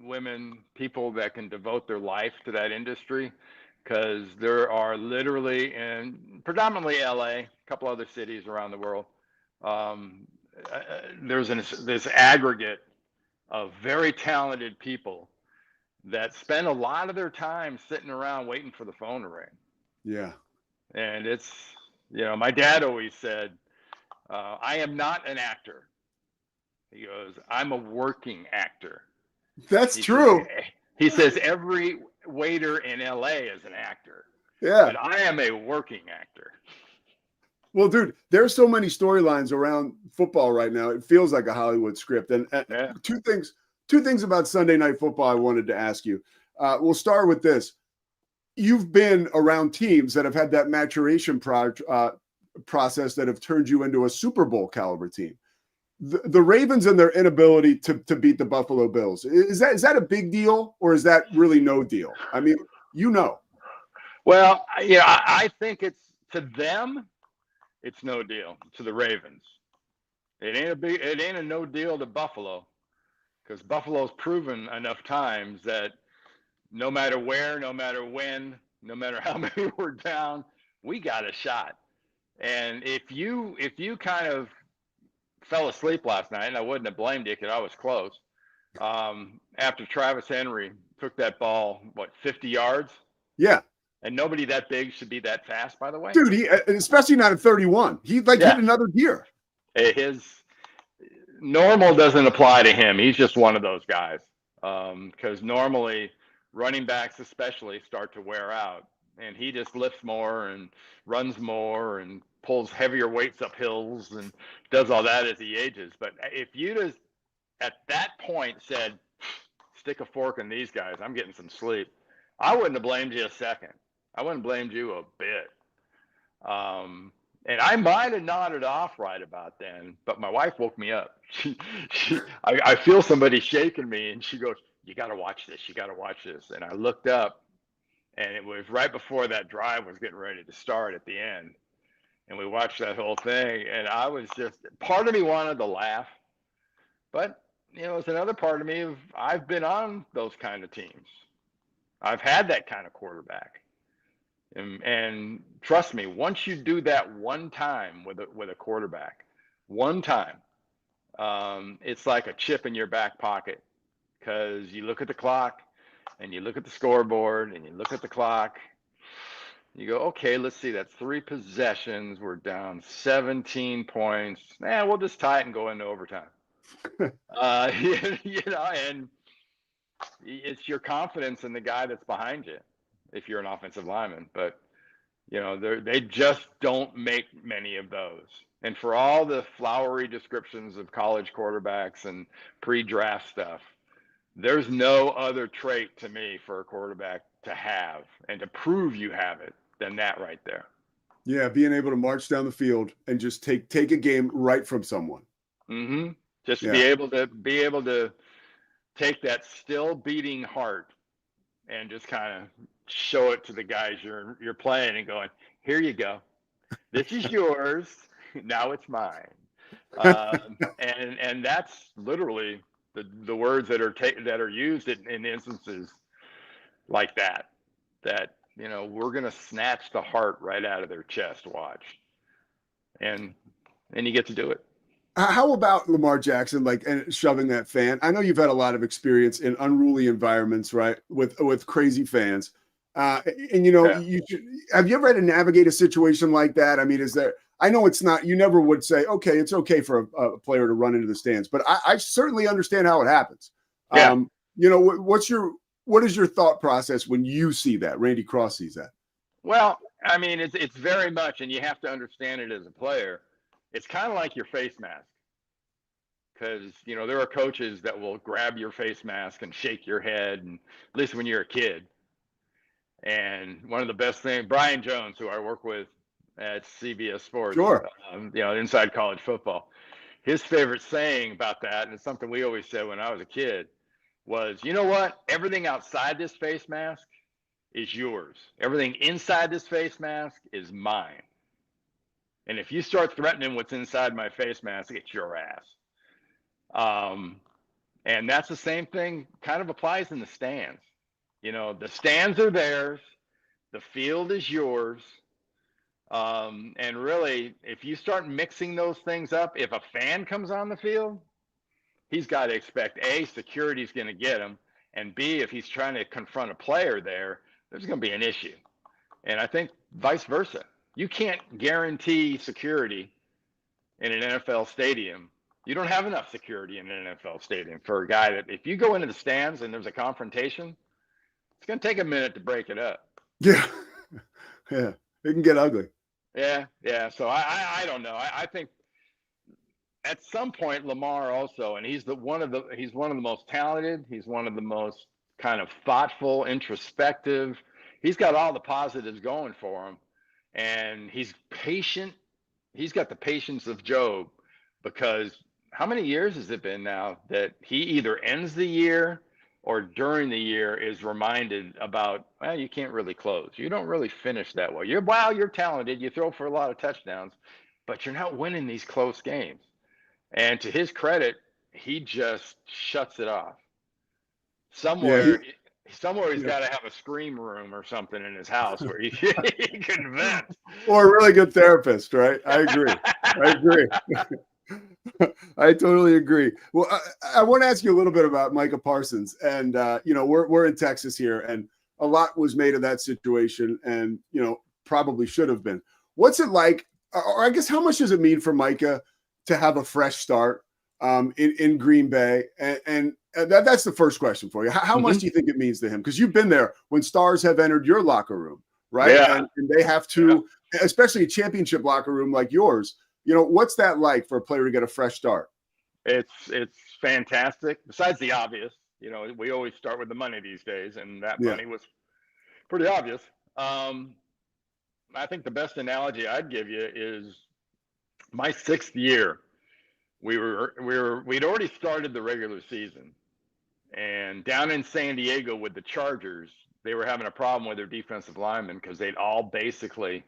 [SPEAKER 16] women, people that can devote their life to that industry, because there are literally, in predominantly LA, a couple other cities around the world, there's this aggregate of very talented people that spend a lot of their time sitting around waiting for the phone to ring.
[SPEAKER 8] Yeah.
[SPEAKER 16] And it's, my dad always said, "I am not an actor." He goes, "I'm a working actor."
[SPEAKER 8] That's true.
[SPEAKER 16] He says every waiter in LA is an actor.
[SPEAKER 8] Yeah.
[SPEAKER 16] But I am a working actor.
[SPEAKER 8] Well, dude, there's so many storylines around football right now. It feels like a Hollywood script. And two things about Sunday Night Football I wanted to ask you. We'll start with this. You've been around teams that have had that maturation process that have turned you into a Super Bowl caliber team. The Ravens and their inability to beat the Buffalo Bills, is that a big deal, or is that really no deal? I mean,
[SPEAKER 16] Well, I think it's, to them, it's no deal. To the Ravens, it ain't a no deal to Buffalo, because Buffalo's proven enough times that no matter where, no matter when, no matter how many we're down, we got a shot. And if you kind of fell asleep last night, and I wouldn't have blamed you because I was close, after Travis Henry took that ball, 50 yards?
[SPEAKER 8] Yeah.
[SPEAKER 16] And nobody that big should be that fast, by the way.
[SPEAKER 8] Dude, he, especially not at 31. He hit another gear.
[SPEAKER 16] His normal doesn't apply to him. He's just one of those guys. Because normally running backs especially start to wear out. And he just lifts more and runs more and pulls heavier weights up hills and does all that as he ages. But if you just at that point said, stick a fork in these guys, I'm getting some sleep, I wouldn't have blamed you a second. I wouldn't have blamed you a bit. And I might have nodded off right about then, but my wife woke me up. I feel somebody shaking me, and she goes, "You got to watch this. You got to watch this." And I looked up, and it was right before that drive was getting ready to start at the end. And we watched that whole thing, and I was just, part of me wanted to laugh, but it's another part of me of, I've been on those kind of teams. I've had that kind of quarterback. And trust me, once you do that one time with a quarterback, one time, it's like a chip in your back pocket, because you look at the clock and you look at the scoreboard and you look at the clock. You go, okay, let's see, that's 3 possessions. We're down 17 points. We'll just tie it and go into overtime. And it's your confidence in the guy that's behind you, if you're an offensive lineman. But they just don't make many of those. And for all the flowery descriptions of college quarterbacks and pre-draft stuff, there's no other trait to me for a quarterback to have and to prove you have it than that right there.
[SPEAKER 8] Yeah, being able to march down the field and just take a game right from someone.
[SPEAKER 16] Mm-hmm. Just be able to take that still beating heart and just kind of show it to the guys you're playing and going, here you go. This is yours. Now it's mine. And that's literally the words that are used in instances like that we're going to snatch the heart right out of their chest. Watch. And you get to do it.
[SPEAKER 8] How about Lamar Jackson, and shoving that fan? I know you've had a lot of experience in unruly environments, right? With crazy fans. Have you ever had to navigate a situation like that? I mean, I know it's not, you never would say, okay, it's okay for a player to run into the stands, but I certainly understand how it happens.
[SPEAKER 16] Yeah.
[SPEAKER 8] What is your thought process when you see that? Randy Cross sees that.
[SPEAKER 16] Well, I mean, it's very much, and you have to understand it as a player. It's kind of like your face mask, because there are coaches that will grab your face mask and shake your head, and at least when you're a kid. And one of the best things, Brian Jones, who I work with at CBS Sports,
[SPEAKER 8] sure,
[SPEAKER 16] inside college football, his favorite saying about that, and it's something we always said when I was a kid, was, you know what? Everything outside this face mask is yours. Everything inside this face mask is mine. And if you start threatening what's inside my face mask, it's your ass. And that's the same thing kind of applies in the stands. The stands are theirs. The field is yours. And really, if you start mixing those things up, if a fan comes on the field, he's got to expect, A, security's going to get him, and B, if he's trying to confront a player there's going to be an issue. And I think vice versa. You can't guarantee security in an NFL stadium. You don't have enough security in an NFL stadium for a guy that, if you go into the stands and there's a confrontation, it's going to take a minute to break it up.
[SPEAKER 8] Yeah. Yeah. It can get ugly.
[SPEAKER 16] Yeah. Yeah. So I don't know. I think at some point Lamar also, and he's one of the most talented. He's one of the most kind of thoughtful, introspective. He's got all the positives going for him, and he's patient. He's got the patience of Job, because how many years has it been now that he either ends the year or during the year is reminded about, well, you can't really close. You don't really finish that well. You're talented. You throw for a lot of touchdowns, but you're not winning these close games. And to his credit, he just shuts it off. Somewhere he's got to have a scream room or something in his house where he can vent.
[SPEAKER 8] Or a really good therapist, right? I agree. I totally agree. Well, I want to ask you a little bit about Micah Parsons. And, we're in Texas here, and a lot was made of that situation and, probably should have been. What's it like, or I guess how much does it mean for Micah to have a fresh start in Green Bay? And that's the first question for you. How much do you think it means to him? Because you've been there when stars have entered your locker room, right?
[SPEAKER 16] Yeah.
[SPEAKER 8] And they have to especially a championship locker room like yours. What's that like for a player to get a fresh start?
[SPEAKER 16] It's fantastic. Besides the obvious, we always start with the money these days, and that money was pretty obvious. I think the best analogy I'd give you is my 6th year. We'd already started the regular season, and down in San Diego with the Chargers, they were having a problem with their defensive linemen because they'd all basically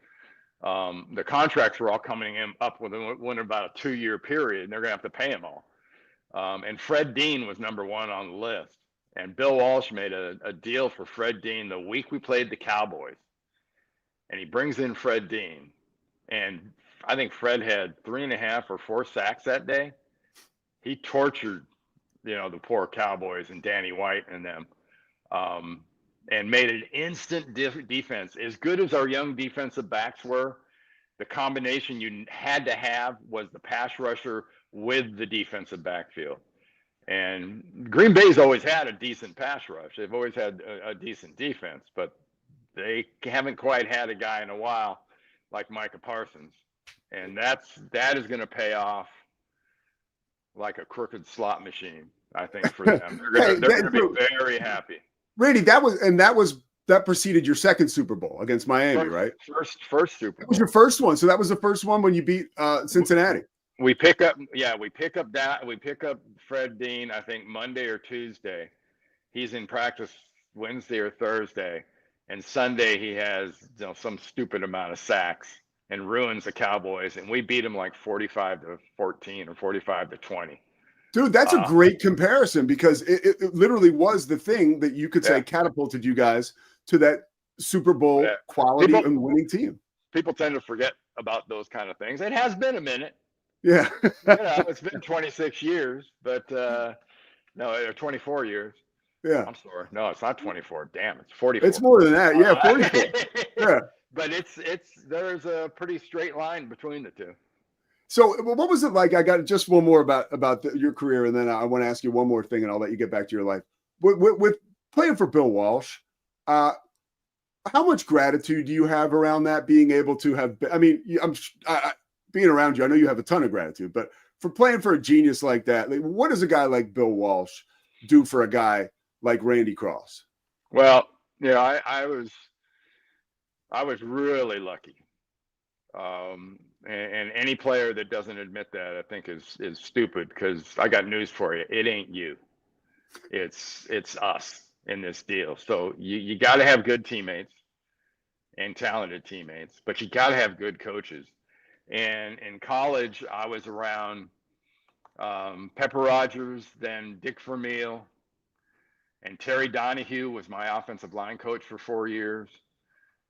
[SPEAKER 16] the contracts were all coming in up within about a 2-year period, and they're going to have to pay them all. And Fred Dean was number 1 on the list. And Bill Walsh made a deal for Fred Dean the week we played the Cowboys. And he brings in Fred Dean. And I think Fred had 3.5 or 4 sacks that day. He tortured, the poor Cowboys and Danny White and them. And made an instant defense. As good as our young defensive backs were, the combination you had to have was the pass rusher with the defensive backfield. And Green Bay's always had a decent pass rush. They've always had a decent defense, but they haven't quite had a guy in a while like Micah Parsons. And that is going to pay off like a crooked slot machine, I think, for them. They're going to be very happy.
[SPEAKER 8] Randy, that preceded your second Super Bowl against Miami, right?
[SPEAKER 16] First Super Bowl.
[SPEAKER 8] That was your first one. So that was the first one when you beat Cincinnati.
[SPEAKER 16] We pick up Fred Dean, I think Monday or Tuesday. He's in practice Wednesday or Thursday, and Sunday he has some stupid amount of sacks and ruins the Cowboys, and we beat him like 45-14 or 45-20.
[SPEAKER 8] Dude, that's a great comparison because it literally was the thing that you could say catapulted you guys to that Super Bowl quality and winning team.
[SPEAKER 16] People tend to forget about those kind of things. It has been a minute.
[SPEAKER 8] Yeah.
[SPEAKER 16] It's been 26 years, but no, 24 years.
[SPEAKER 8] Yeah.
[SPEAKER 16] I'm sorry. No, it's not 24. Damn, it's 44.
[SPEAKER 8] It's more than that. Yeah, 44. Yeah.
[SPEAKER 16] But there's a pretty straight line between the two.
[SPEAKER 8] So what was it like? I got just one more about your career, and then I want to ask you one more thing, and I'll let you get back to your life. With playing for Bill Walsh, how much gratitude do you have around that, being able to have – I mean, being around you, I know you have a ton of gratitude, but for playing for a genius like that, what does a guy like Bill Walsh do for a guy like Randy Cross?
[SPEAKER 16] Well, I was really lucky. And any player that doesn't admit that, I think is stupid, because I got news for you. It ain't you. It's us in this deal. So you got to have good teammates and talented teammates, but you got to have good coaches. And in college, I was around Pepper Rogers, then Dick Vermeil, and Terry Donahue was my offensive line coach for 4 years.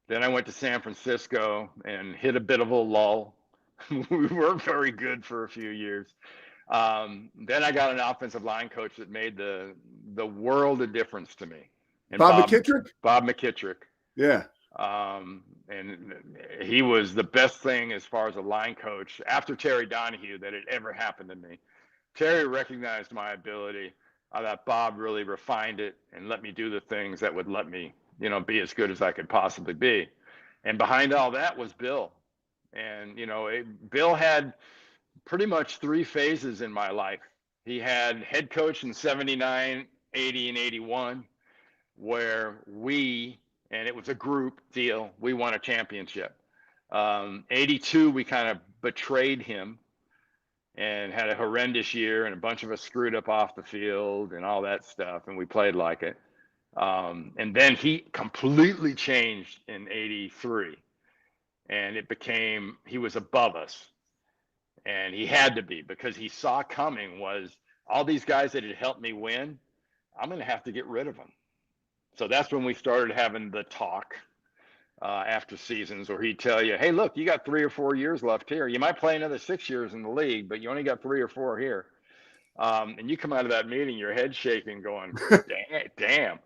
[SPEAKER 16] Then I went to San Francisco and hit a bit of a lull. We weren't very good for a few years. Then I got an offensive line coach that made the world of difference to me. And
[SPEAKER 8] Bob McKittrick?
[SPEAKER 16] Bob McKittrick.
[SPEAKER 8] Yeah.
[SPEAKER 16] And he was the best thing as far as a line coach after Terry Donahue that had ever happened to me. Terry recognized my ability. I thought Bob really refined it and let me do the things that would let me, be as good as I could possibly be. And behind all that was Bill. And, Bill had pretty much 3 phases in my life. He had head coach in 79, 80, and 81, where and it was a group deal, we won a championship. 82, we kind of betrayed him and had a horrendous year, and a bunch of us screwed up off the field and all that stuff, and we played like it. And then he completely changed in 83. And he was above us. And he had to be, because he saw coming was all these guys that had helped me win, I'm going to have to get rid of them. So that's when we started having the talk after seasons where he'd tell you, hey, look, you got 3 or 4 years left here. You might play another 6 years in the league, but you only got 3 or 4 here. And you come out of that meeting, your head shaking going, damn.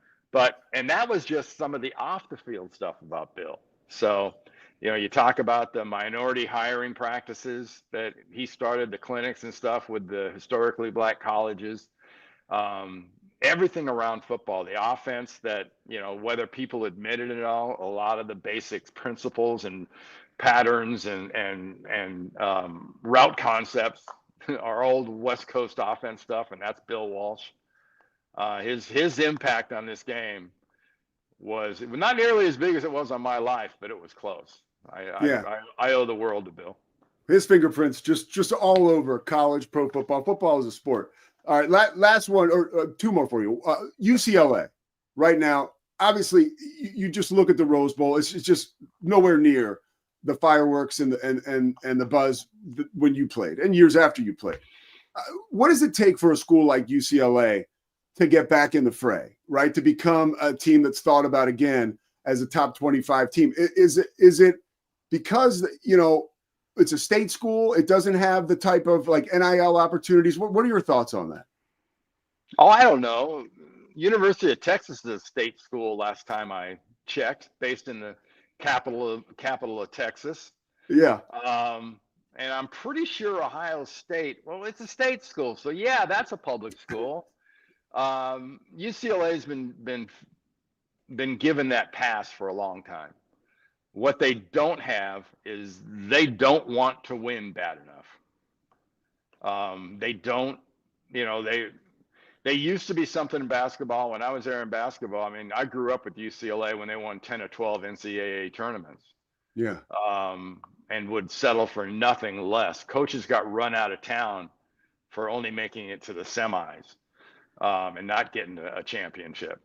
[SPEAKER 16] And that was just some of the off the field stuff about Bill. So, you talk about the minority hiring practices that he started, the clinics and stuff with the historically black colleges, everything around football, the offense that, whether people admitted it all, a lot of the basic principles and patterns and route concepts, our old West Coast offense stuff, and that's Bill Walsh. His impact on this game was not nearly as big as it was on my life, but it was close. I owe the world to Bill.
[SPEAKER 8] His fingerprints just all over college pro football. Football is a sport. All right, last one or two more for you. UCLA right now. Obviously, you just look at the Rose Bowl. It's just nowhere near the fireworks and the buzz when you played and years after you played. What does it take for a school like UCLA to get back in the fray, right? To become a team that's thought about again as a top 25 team? Is it because, it's a state school, it doesn't have the type of like NIL opportunities? What are your thoughts on that?
[SPEAKER 16] Oh, I don't know. University of Texas is a state school last time I checked, based in the capital of Texas.
[SPEAKER 8] Yeah.
[SPEAKER 16] And I'm pretty sure Ohio State, well, it's a state school. So yeah, that's a public school. UCLA's been given that pass for a long time. What they don't have is they don't want to win bad enough. They don't, they used to be something in basketball. When I was there in basketball, I mean, I grew up with UCLA when they won 10 or 12 NCAA tournaments.
[SPEAKER 8] Yeah.
[SPEAKER 16] And would settle for nothing less. Coaches got run out of town for only making it to the semis and not getting a championship.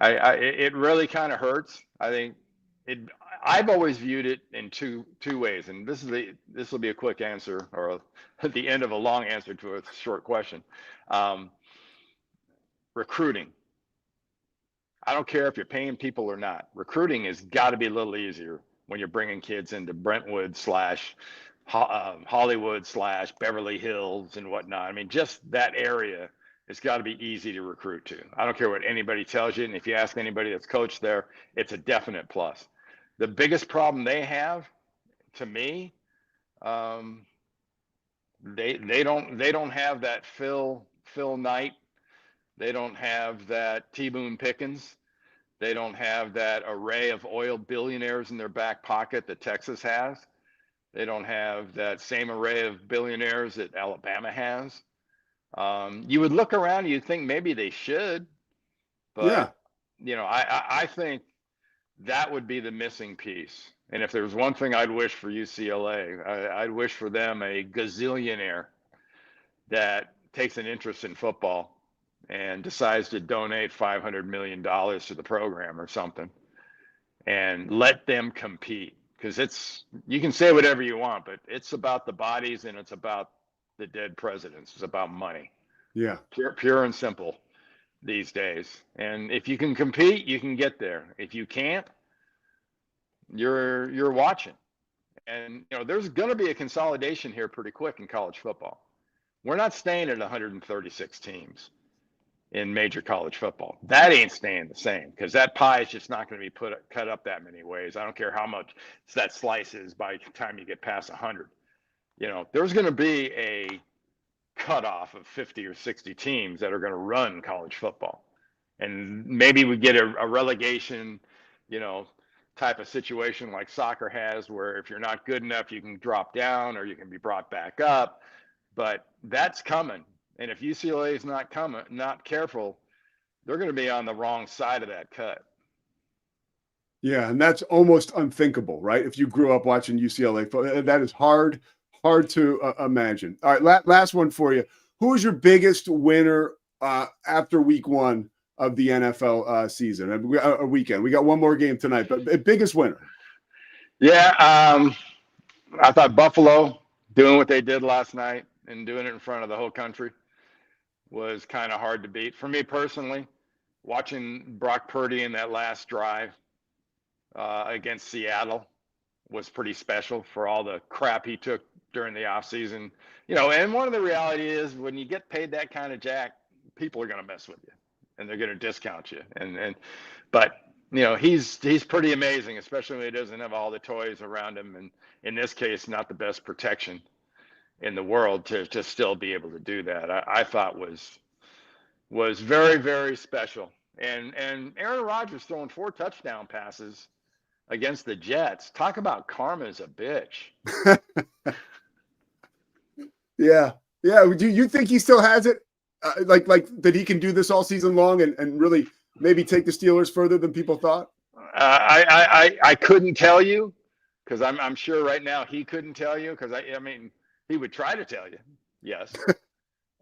[SPEAKER 16] It really kind of hurts. I think I've always viewed it in two ways, and this will be a quick answer, or the end of a long answer to a short question. Recruiting. I don't care if you're paying people or not. Recruiting has got to be a little easier when you're bringing kids into Brentwood / Hollywood / Beverly Hills and whatnot. I mean, just that area, it's got to be easy to recruit to. I don't care what anybody tells you, and if you ask anybody that's coached there, it's a definite plus. The biggest problem they have, to me, they don't have that Phil Knight. They don't have that T. Boone Pickens. They don't have that array of oil billionaires in their back pocket that Texas has. They don't have that same array of billionaires that Alabama has. You would look around and you'd think maybe they should, but I think that would be the missing piece. And if there was one thing I'd wish for UCLA, I'd wish for them a gazillionaire that takes an interest in football and decides to donate $500 million to the program or something and let them compete. Because you can say whatever you want, but it's about the bodies and it's about the dead presidents. It's about money.
[SPEAKER 8] Yeah.
[SPEAKER 16] Pure and simple these days. And if you can compete, you can get there. If you can't, you're watching. And there's going to be a consolidation here pretty quick in college football. We're not staying at 136 teams in major college football. That ain't staying the same, because that pie is just not going to be cut up that many ways. I don't care how much that slice is by the time you get past 100. There's going to be a cutoff of 50 or 60 teams that are going to run college football. And maybe we get a relegation, type of situation like soccer has, where if you're not good enough, you can drop down or you can be brought back up. But that's coming. And if UCLA is not careful, they're going to be on the wrong side of that cut.
[SPEAKER 8] Yeah, and that's almost unthinkable, right? If you grew up watching UCLA, that is hard to imagine. All right, last one for you. Who is your biggest winner after week one of the NFL season? A weekend. We got one more game tonight, but biggest winner.
[SPEAKER 16] Yeah, I thought Buffalo doing what they did last night and doing it in front of the whole country was kind of hard to beat. For me personally, watching Brock Purdy in that last drive against Seattle was pretty special for all the crap he took during the offseason. And one of the reality is when you get paid that kind of jack, people are going to mess with you and they're going to discount you. But he's pretty amazing, especially when he doesn't have all the toys around him. And in this case, not the best protection in the world to still be able to do that. I thought was very, very special. And Aaron Rodgers throwing 4 touchdown passes against the Jets. Talk about karma is a bitch.
[SPEAKER 8] Yeah. Do you think he still has it? Like that he can do this all season long and really maybe take the Steelers further than people thought?
[SPEAKER 16] I couldn't tell you, because I'm sure right now he couldn't tell you, because I mean he would try to tell you. Yes.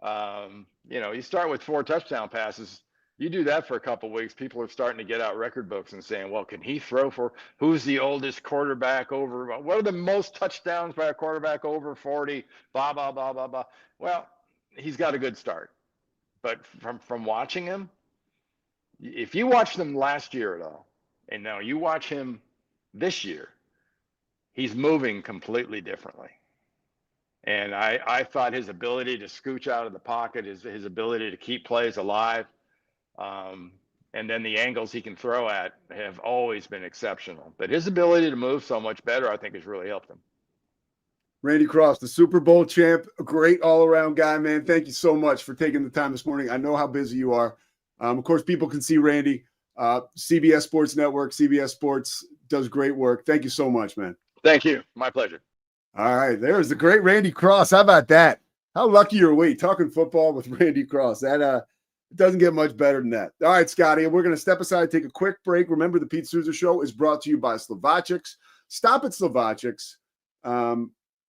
[SPEAKER 16] You start with 4 touchdown passes. You do that for a couple of weeks, people are starting to get out record books and saying, well, can he throw for, who's the oldest quarterback over, what are the most touchdowns by a quarterback over 40, blah, blah, blah, blah, blah. Well, he's got a good start. But from watching him, if you watched him last year at all, and now you watch him this year, he's moving completely differently. And I thought his ability to scooch out of the pocket, his ability to keep plays alive, and then the angles he can throw at have always been exceptional. But his ability to move so much better, I think, has really helped him.
[SPEAKER 8] Randy Cross, the Super Bowl champ, a great all-around guy, man. Thank you so much for taking the time this morning. I know how busy you are. Of course, people can see Randy. CBS Sports Network, CBS Sports does great work. Thank you so much, man.
[SPEAKER 16] Thank you. My pleasure.
[SPEAKER 8] All right, there's the great Randy Cross. How about that? How lucky are we talking football with Randy Cross? That doesn't get much better than that. All right, Scotty, we're going to step aside, take a quick break. Remember, the Pete Sousa Show is brought to you by Slovacics. Stop at Slovacics.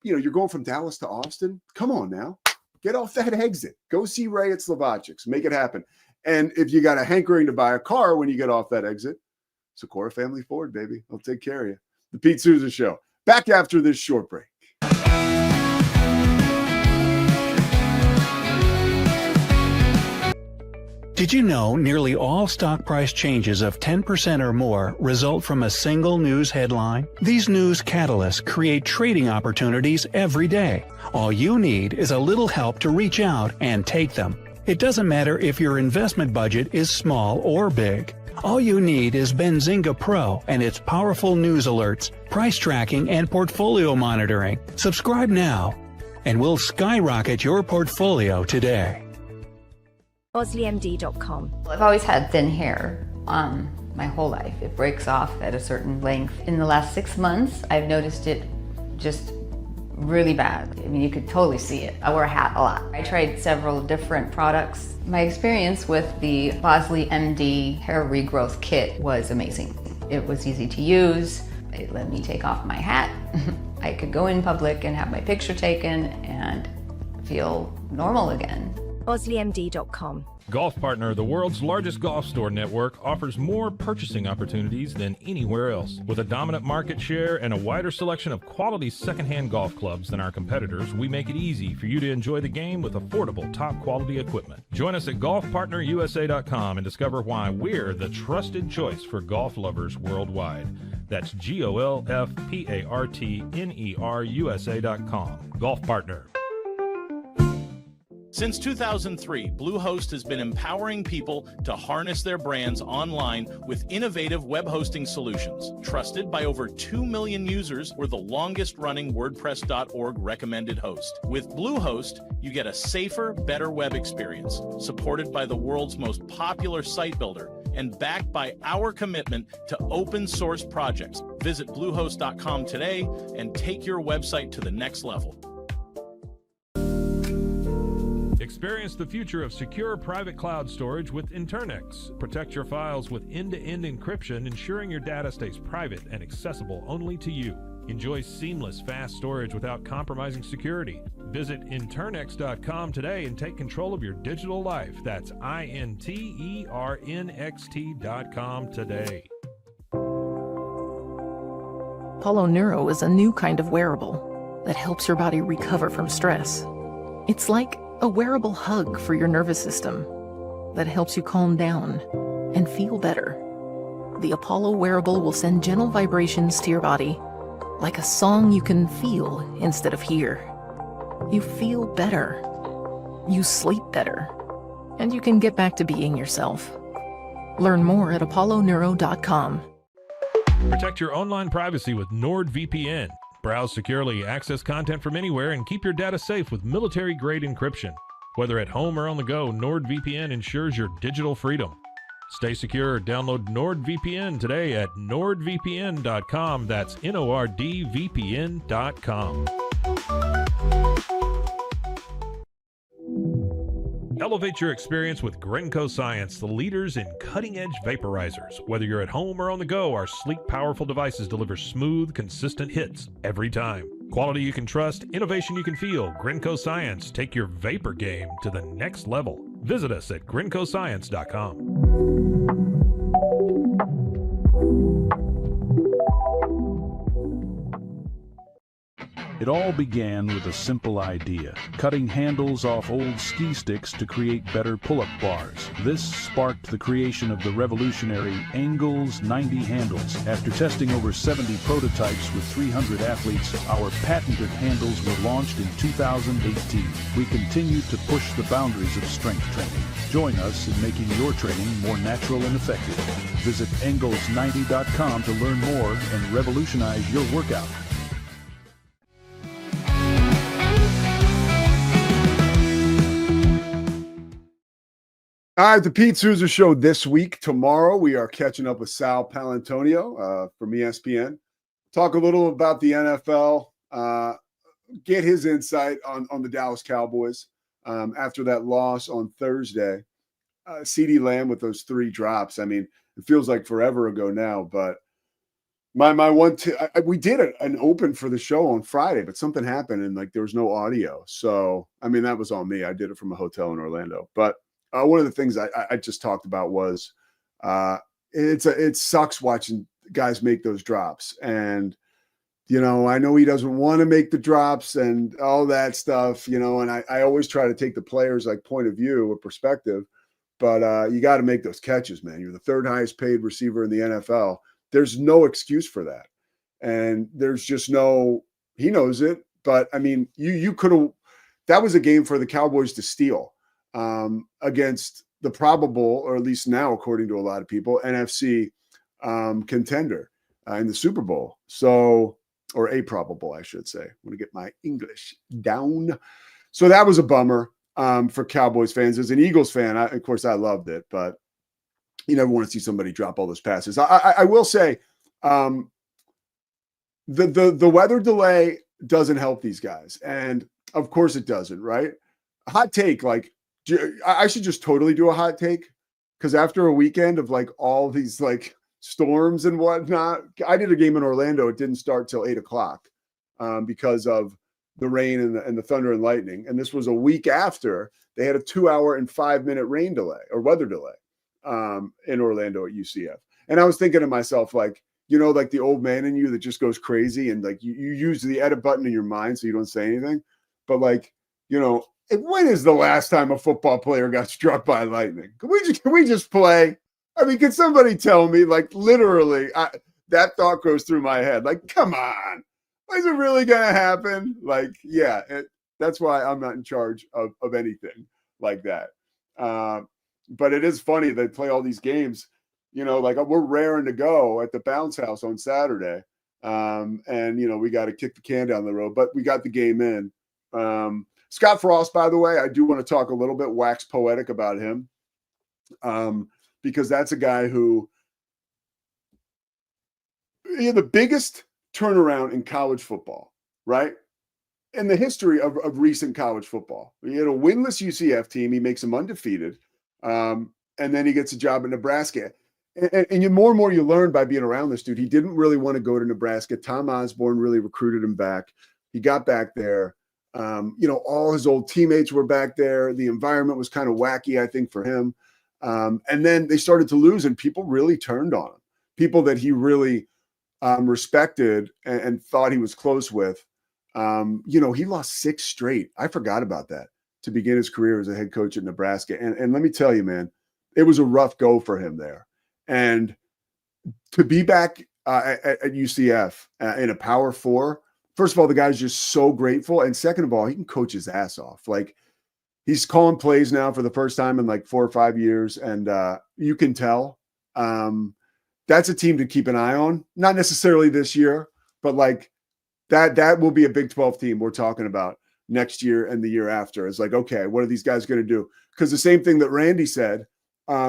[SPEAKER 8] You're going from Dallas to Austin. Come on now. Get off that exit. Go see Ray at Slovacics. Make it happen. And if you got a hankering to buy a car when you get off that exit, Socorro Family Ford, baby. I'll take care of you. The Pete Sousa Show. Back after this short break.
[SPEAKER 17] Did you know nearly all stock price changes of 10% or more result from a single news headline? These news catalysts create trading opportunities every day. All you need is a little help to reach out and take them. It doesn't matter if your investment budget is small or big. All you need is Benzinga Pro and its powerful news alerts, price tracking, and portfolio monitoring. Subscribe now, and we'll skyrocket your portfolio today.
[SPEAKER 18] OsleyMD.com.
[SPEAKER 19] I've always had thin hair my whole life. It breaks off at a certain length. In the last 6 months, I've noticed it just really bad. I mean, you could totally see it. I wear a hat a lot. I tried several different products. My experience with the Bosley MD hair regrowth kit was amazing. It was easy to use. It let me take off my hat. I could go in public and have my picture taken and feel normal again.
[SPEAKER 18] OsleyMD.com.
[SPEAKER 6] Golf Partner, the world's largest golf store network, offers more purchasing opportunities than anywhere else. With a dominant market share and a wider selection of quality secondhand golf clubs than our competitors, we make it easy for you to enjoy the game with affordable, top-quality equipment. Join us at golfpartnerusa.com and discover why we're the trusted choice for golf lovers worldwide. That's GOLFPARTNERUSA.com. Golf Partner.
[SPEAKER 20] Since 2003, Bluehost has been empowering people to harness their brands online with innovative web hosting solutions. Trusted by over 2 million users, we're the longest-running WordPress.org recommended host. With Bluehost, you get a safer, better web experience, supported by the world's most popular site builder, and backed by our commitment to open source projects. Visit Bluehost.com today and take your website to the next level.
[SPEAKER 6] Experience the future of secure private cloud storage with Internex. Protect your files with end-to-end encryption, ensuring your data stays private and accessible only to you. Enjoy seamless, fast storage without compromising security. Visit Internex.com today and take control of your digital life. That's INTERNXT.com today.
[SPEAKER 21] Apollo Neuro is a new kind of wearable that helps your body recover from stress. It's like a wearable hug for your nervous system that helps you calm down and feel better. The Apollo wearable will send gentle vibrations to your body, like a song you can feel instead of hear. You feel better, you sleep better, and you can get back to being yourself. Learn more at apolloneuro.com.
[SPEAKER 6] Protect your online privacy with NordVPN. Browse securely, access content from anywhere, and keep your data safe with military-grade encryption. Whether at home or on the go, NordVPN ensures your digital freedom. Stay secure. Download NordVPN today at nordvpn.com. That's NORDVPN.com. Elevate your experience with Grenco Science, the leaders in cutting-edge vaporizers. Whether you're at home or on the go, our sleek, powerful devices deliver smooth, consistent hits every time. Quality you can trust, innovation you can feel. Grenco Science. Take your vapor game to the next level. Visit us at GrencoScience.com.
[SPEAKER 1] It all began with a simple idea, cutting handles off old ski sticks to create better pull-up bars. This sparked the creation of the revolutionary Angles 90 handles. After testing over 70 prototypes with 300 athletes, our patented handles were launched in 2018. We continue to push the boundaries of strength training. Join us in making your training more natural and effective. Visit Angles90.com to learn more and revolutionize your workout.
[SPEAKER 8] All right, the Pete Sousa Show this week. Tomorrow, we are catching up with Sal Palantonio from ESPN. Talk a little about the NFL, get his insight on the Dallas Cowboys after that loss on Thursday. CeeDee Lamb with those 3 drops. I mean, it feels like forever ago now, but my one we did an open for the show on Friday, but something happened and like there was no audio. So, I mean, that was on me. I did it from a hotel in Orlando, but one of the things I just talked about was it sucks watching guys make those drops. And, you know, I know he doesn't want to make the drops and all that stuff, you know, and I always try to take the players like point of view or perspective, but you got to make those catches, man. You're the 3rd highest paid receiver in the NFL. There's no excuse for that. And there's just he knows it, but I mean, you could have, that was a game for the Cowboys to steal. Against the probable, or at least now, according to a lot of people, NFC contender in the Super Bowl. So, or a probable, I should say. I want to get my English down. So that was a bummer for Cowboys fans. As an Eagles fan, of course, I loved it, but you never want to see somebody drop all those passes. I will say the weather delay doesn't help these guys. And of course it doesn't, right? Hot take, like, I should just totally do a hot take because after a weekend of like all these like storms and whatnot, I did a game in Orlando. It didn't start till 8:00 because of the rain and the thunder and lightning. And this was a week after they had a 2-hour and 5-minute rain delay or weather delay in Orlando at UCF. And I was thinking to myself, like, you know, like the old man in you that just goes crazy and like you use the edit button in your mind so you don't say anything. But like, you know, when is the last time a football player got struck by lightning? Can we just play? I mean, can somebody tell me, like, literally, that thought goes through my head. Like, come on. Is it really going to happen? Like, yeah, that's why I'm not in charge of anything like that. But it is funny they play all these games, you know, like we're raring to go at the bounce house on Saturday. And, you know, we got to kick the can down the road, but we got the game in. Scott Frost, by the way, I do want to talk a little bit wax poetic about him because that's a guy who he had the biggest turnaround in college football, right? In the history of recent college football. He had a winless UCF team. He makes them undefeated. And then he gets a job in Nebraska. And you more and more you learn by being around this dude. He didn't really want to go to Nebraska. Tom Osborne really recruited him back. He got back there. You know, all his old teammates were back there. The environment was kind of wacky, I think, for him. And then they started to lose, and people really turned on him. People that he really respected and thought he was close with. You know, he lost 6 straight. I forgot about that to begin his career as a head coach at Nebraska. And let me tell you, man, it was a rough go for him there. And to be back at UCF in a Power 4, first of all, the guy's just so grateful. And second of all, he can coach his ass off. Like, he's calling plays now for the first time in like 4 or 5 years. And you can tell that's a team to keep an eye on. Not necessarily this year, but like that will be a Big 12 team we're talking about next year and the year after. It's like, okay, what are these guys going to do? Because the same thing that Randy said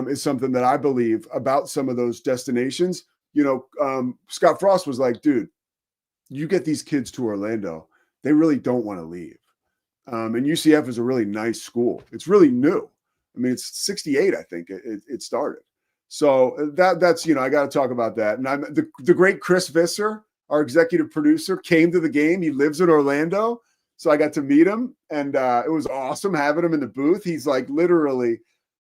[SPEAKER 8] is something that I believe about some of those destinations. Scott Frost was like, dude, you get these kids to Orlando, they really don't want to leave. And UCF is a really nice school. It's really new. I mean, it's 68, I think it started. So that's, I got to talk about that. And I'm the great Chris Visser, our executive producer, came to the game. He lives in Orlando. So I got to meet him, and it was awesome having him in the booth. He's like literally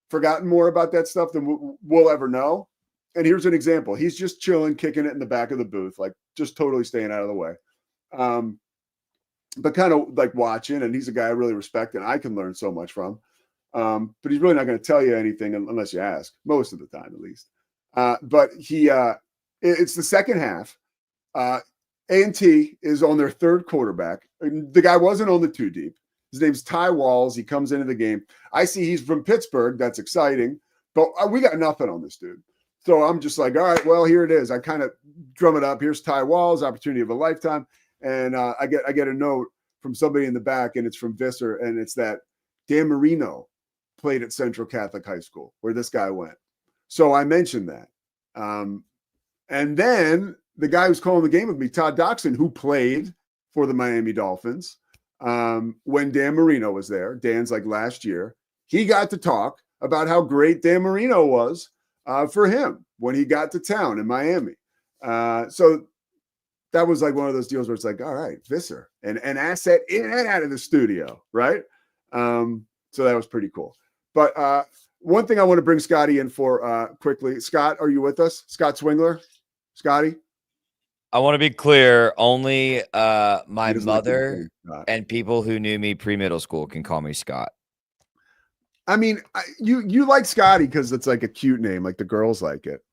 [SPEAKER 8] forgotten more about that stuff than we'll ever know. And here's an example. He's just chilling, kicking it in the back of the booth, like just totally staying out of the way. But kind of like watching, and he's a guy I really respect and I can learn so much from. But he's really not going to tell you anything unless you ask, most of the time at least. But it's the second half. A&T is on their third quarterback. The guy wasn't on the two deep. His name's Ty Walls. He comes into the game. I see he's from Pittsburgh. That's exciting. But we got nothing on this dude. So I'm just like, all right, well, here it is. I kind of drum it up. Here's Ty Walls, opportunity of a lifetime. And I get a note from somebody in the back, and it's from Visser, and it's that Dan Marino played at Central Catholic High School, where this guy went. So I mentioned that. And then the guy who's calling the game with me, Todd Doxson, who played for the Miami Dolphins when Dan Marino was there. Dan's like last year. He got to talk about how great Dan Marino was for him when he got to town in Miami. So that was like one of those deals where it's like, all right, Visser, an asset in and out of the studio, right? So that was pretty cool. But one thing I want to bring Scotty in for quickly. Scott, are you with us? Scott Swingler? Scotty?
[SPEAKER 15] I want to be clear. Only my mother and people who knew me pre-middle school can call me Scott.
[SPEAKER 8] I mean, you like Scotty because it's like a cute name, like the girls like it.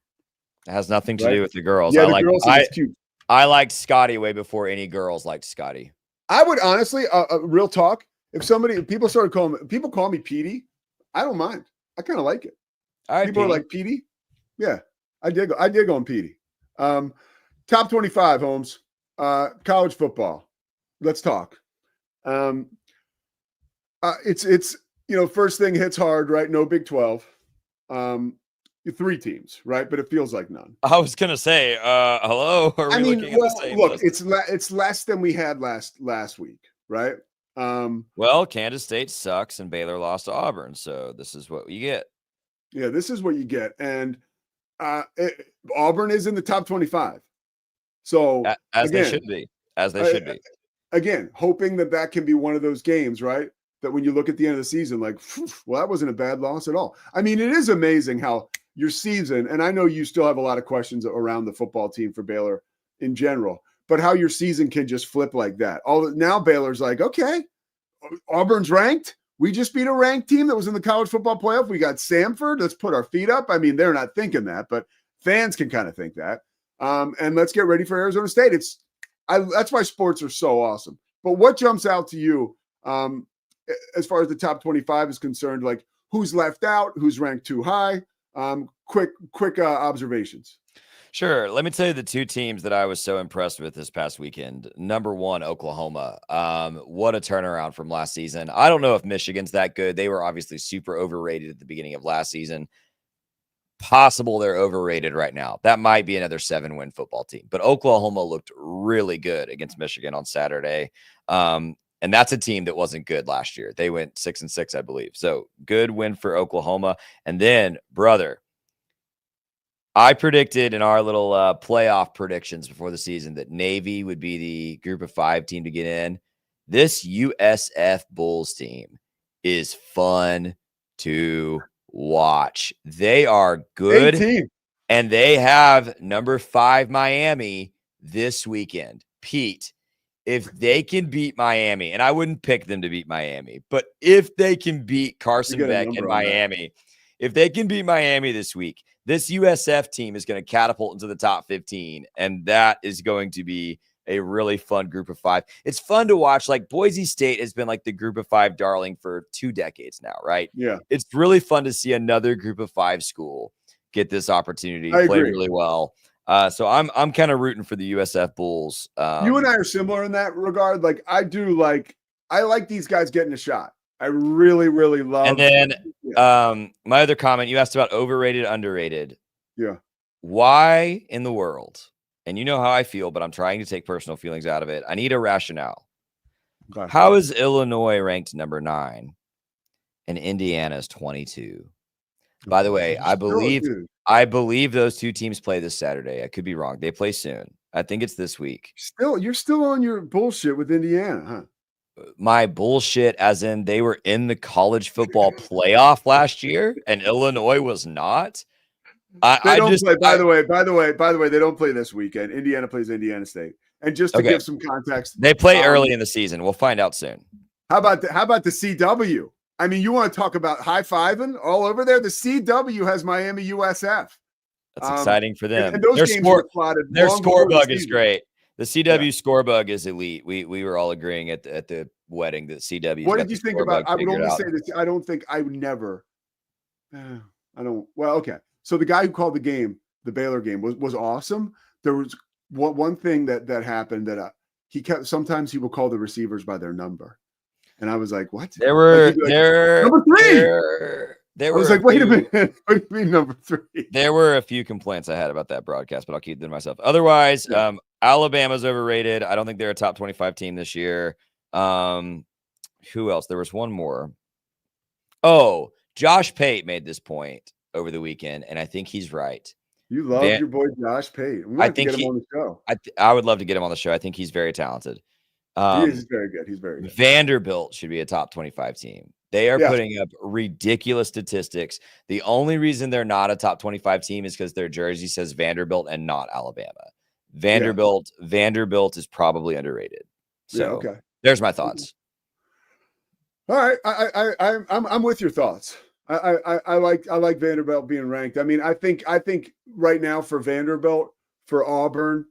[SPEAKER 15] It has nothing to do with the girls.
[SPEAKER 8] Yeah, girls think it's cute.
[SPEAKER 15] I liked Scotty way before any girls liked Scotty.
[SPEAKER 8] I would honestly, real talk, people call me Petey, I don't mind. I kind of like it.
[SPEAKER 15] All right,
[SPEAKER 8] people are like Petey. Yeah, I dig on Petey. Top 25, Holmes. College football. Let's talk. It's first thing hits hard, right? No Big 12. 3 teams, right? But it feels like none.
[SPEAKER 15] I was gonna say, hello. Are we looking at the same
[SPEAKER 8] look,
[SPEAKER 15] list?
[SPEAKER 8] it's less than we had last week, right?
[SPEAKER 15] Well, Kansas State sucks and Baylor lost to Auburn, so this is what you get.
[SPEAKER 8] Yeah, this is what you get, and Auburn is in the top 25. So
[SPEAKER 15] they should be.
[SPEAKER 8] Again, hoping that can be one of those games, right? That when you look at the end of the season, like, well, that wasn't a bad loss at all. I mean, it is amazing how your season, and I know you still have a lot of questions around the football team for Baylor in general, but how your season can just flip like that. Now Baylor's like, okay, Auburn's ranked. We just beat a ranked team that was in the college football playoff. We got Samford. Let's put our feet up. I mean, they're not thinking that, but fans can kind of think that. And let's get ready for Arizona State. That's why sports are so awesome. But what jumps out to you as far as the top 25 is concerned? Like, who's left out? Who's ranked too high? Quick observations.
[SPEAKER 15] Sure. Let me tell you the 2 teams that I was so impressed with this past weekend. Number 1, Oklahoma. What a turnaround from last season. I don't know if Michigan's that good. They were obviously super overrated at the beginning of last season. Possible they're overrated right now. That might be another 7-win football team. But Oklahoma looked really good against Michigan on Saturday. And that's a team that wasn't good last year. They went 6-6, I believe. So good win for Oklahoma. And then, brother, I predicted in our little playoff predictions before the season that Navy would be the group of 5 team to get in. This USF Bulls team is fun to watch. They are good.
[SPEAKER 8] 18.
[SPEAKER 15] And they have number 5 Miami this weekend. Pete, if they can beat Miami, and I wouldn't pick them to beat Miami, but if they can beat Carson Beck in Miami, if they can beat Miami this week, this USF team is going to catapult into the top 15, and that is going to be a really fun group of 5. It's fun to watch. Like, Boise State has been like the group of 5 darling for 2 decades now, right?
[SPEAKER 8] Yeah.
[SPEAKER 15] It's really fun to see another group of 5 school get this opportunity to play really well. So I'm kind of rooting for the USF Bulls.
[SPEAKER 8] You and I are similar in that regard. Like, I like these guys getting a shot. I really, really love.
[SPEAKER 15] And then my other comment, you asked about overrated, underrated.
[SPEAKER 8] Yeah.
[SPEAKER 15] Why in the world? And you know how I feel, but I'm trying to take personal feelings out of it. I need a rationale.
[SPEAKER 8] Okay.
[SPEAKER 15] How is Illinois ranked number 9 and Indiana's 22? By the way, I believe those two teams play this Saturday. I could be wrong. They play soon. I think it's this week.
[SPEAKER 8] You're still on your bullshit with Indiana, huh?
[SPEAKER 15] My bullshit, as in they were in the college football playoff last year, and Illinois was not.
[SPEAKER 8] By the way, they don't play this weekend. Indiana plays Indiana State. And just to give some context,
[SPEAKER 15] they play early in the season. We'll find out soon.
[SPEAKER 8] How about the CW? I mean, you want to talk about high-fiving all over there? The CW has Miami USF.
[SPEAKER 15] That's exciting for them.
[SPEAKER 8] And those games were plotted.
[SPEAKER 15] Their score bug is great. The CW score bug is elite. We were all agreeing at the wedding that CW.
[SPEAKER 8] What did you think about? I would only say this. I don't think I would never. I don't. Well, okay. So the guy who called the game, the Baylor game, was awesome. There was one thing that happened that he kept. Sometimes he would call the receivers by their number, and I was like, "What?"
[SPEAKER 15] There were
[SPEAKER 8] number 3. I was like, "Wait a minute, what do you mean number 3?"
[SPEAKER 15] There were a few complaints I had about that broadcast, but I'll keep them to myself. Otherwise, Alabama's overrated. I don't think they're a top 25 team this year. Who else? There was one more. Oh, Josh Pate made this point over the weekend, and I think he's right.
[SPEAKER 8] You love your boy Josh Pate. We want to get him on the show.
[SPEAKER 15] I would love to get him on the show. I think he's very talented.
[SPEAKER 8] He is very good. He's very good.
[SPEAKER 15] Vanderbilt should be a top 25 team. They are putting up ridiculous statistics. The only reason they're not a top 25 team is because their jersey says Vanderbilt and not Alabama. Vanderbilt is probably underrated. So there's my thoughts.
[SPEAKER 8] All right. I'm with your thoughts. I like Vanderbilt being ranked. I mean, I think right now for Vanderbilt, for Auburn,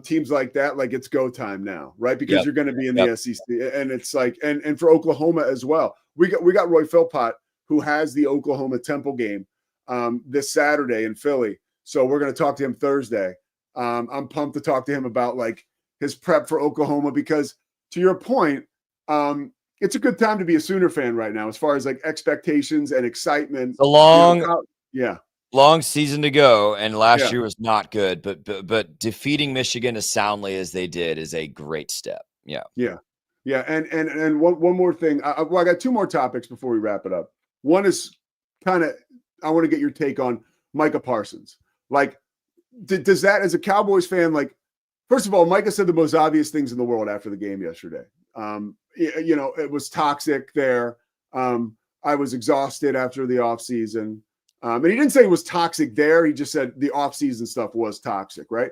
[SPEAKER 8] teams like that, like it's go time now, right? Because you're going to be in the SEC, and it's like, and for Oklahoma as well. We got Roy Philpott, who has the Oklahoma Temple game this Saturday in Philly. So we're going to talk to him Thursday. I'm pumped to talk to him about like his prep for Oklahoma, because to your point, it's a good time to be a Sooner fan right now, as far as like expectations and excitement.
[SPEAKER 15] Long season to go, and last year was not good, but defeating Michigan as soundly as they did is a great step.
[SPEAKER 8] And one more thing. I got 2 more topics before we wrap it up. One is kind of, I want to get your take on Micah Parsons. Like, does that, as a Cowboys fan, like, first of all, Micah said the most obvious things in the world after the game yesterday. It was toxic there. I was exhausted after the offseason. And he didn't say it was toxic there. He just said the offseason stuff was toxic, right?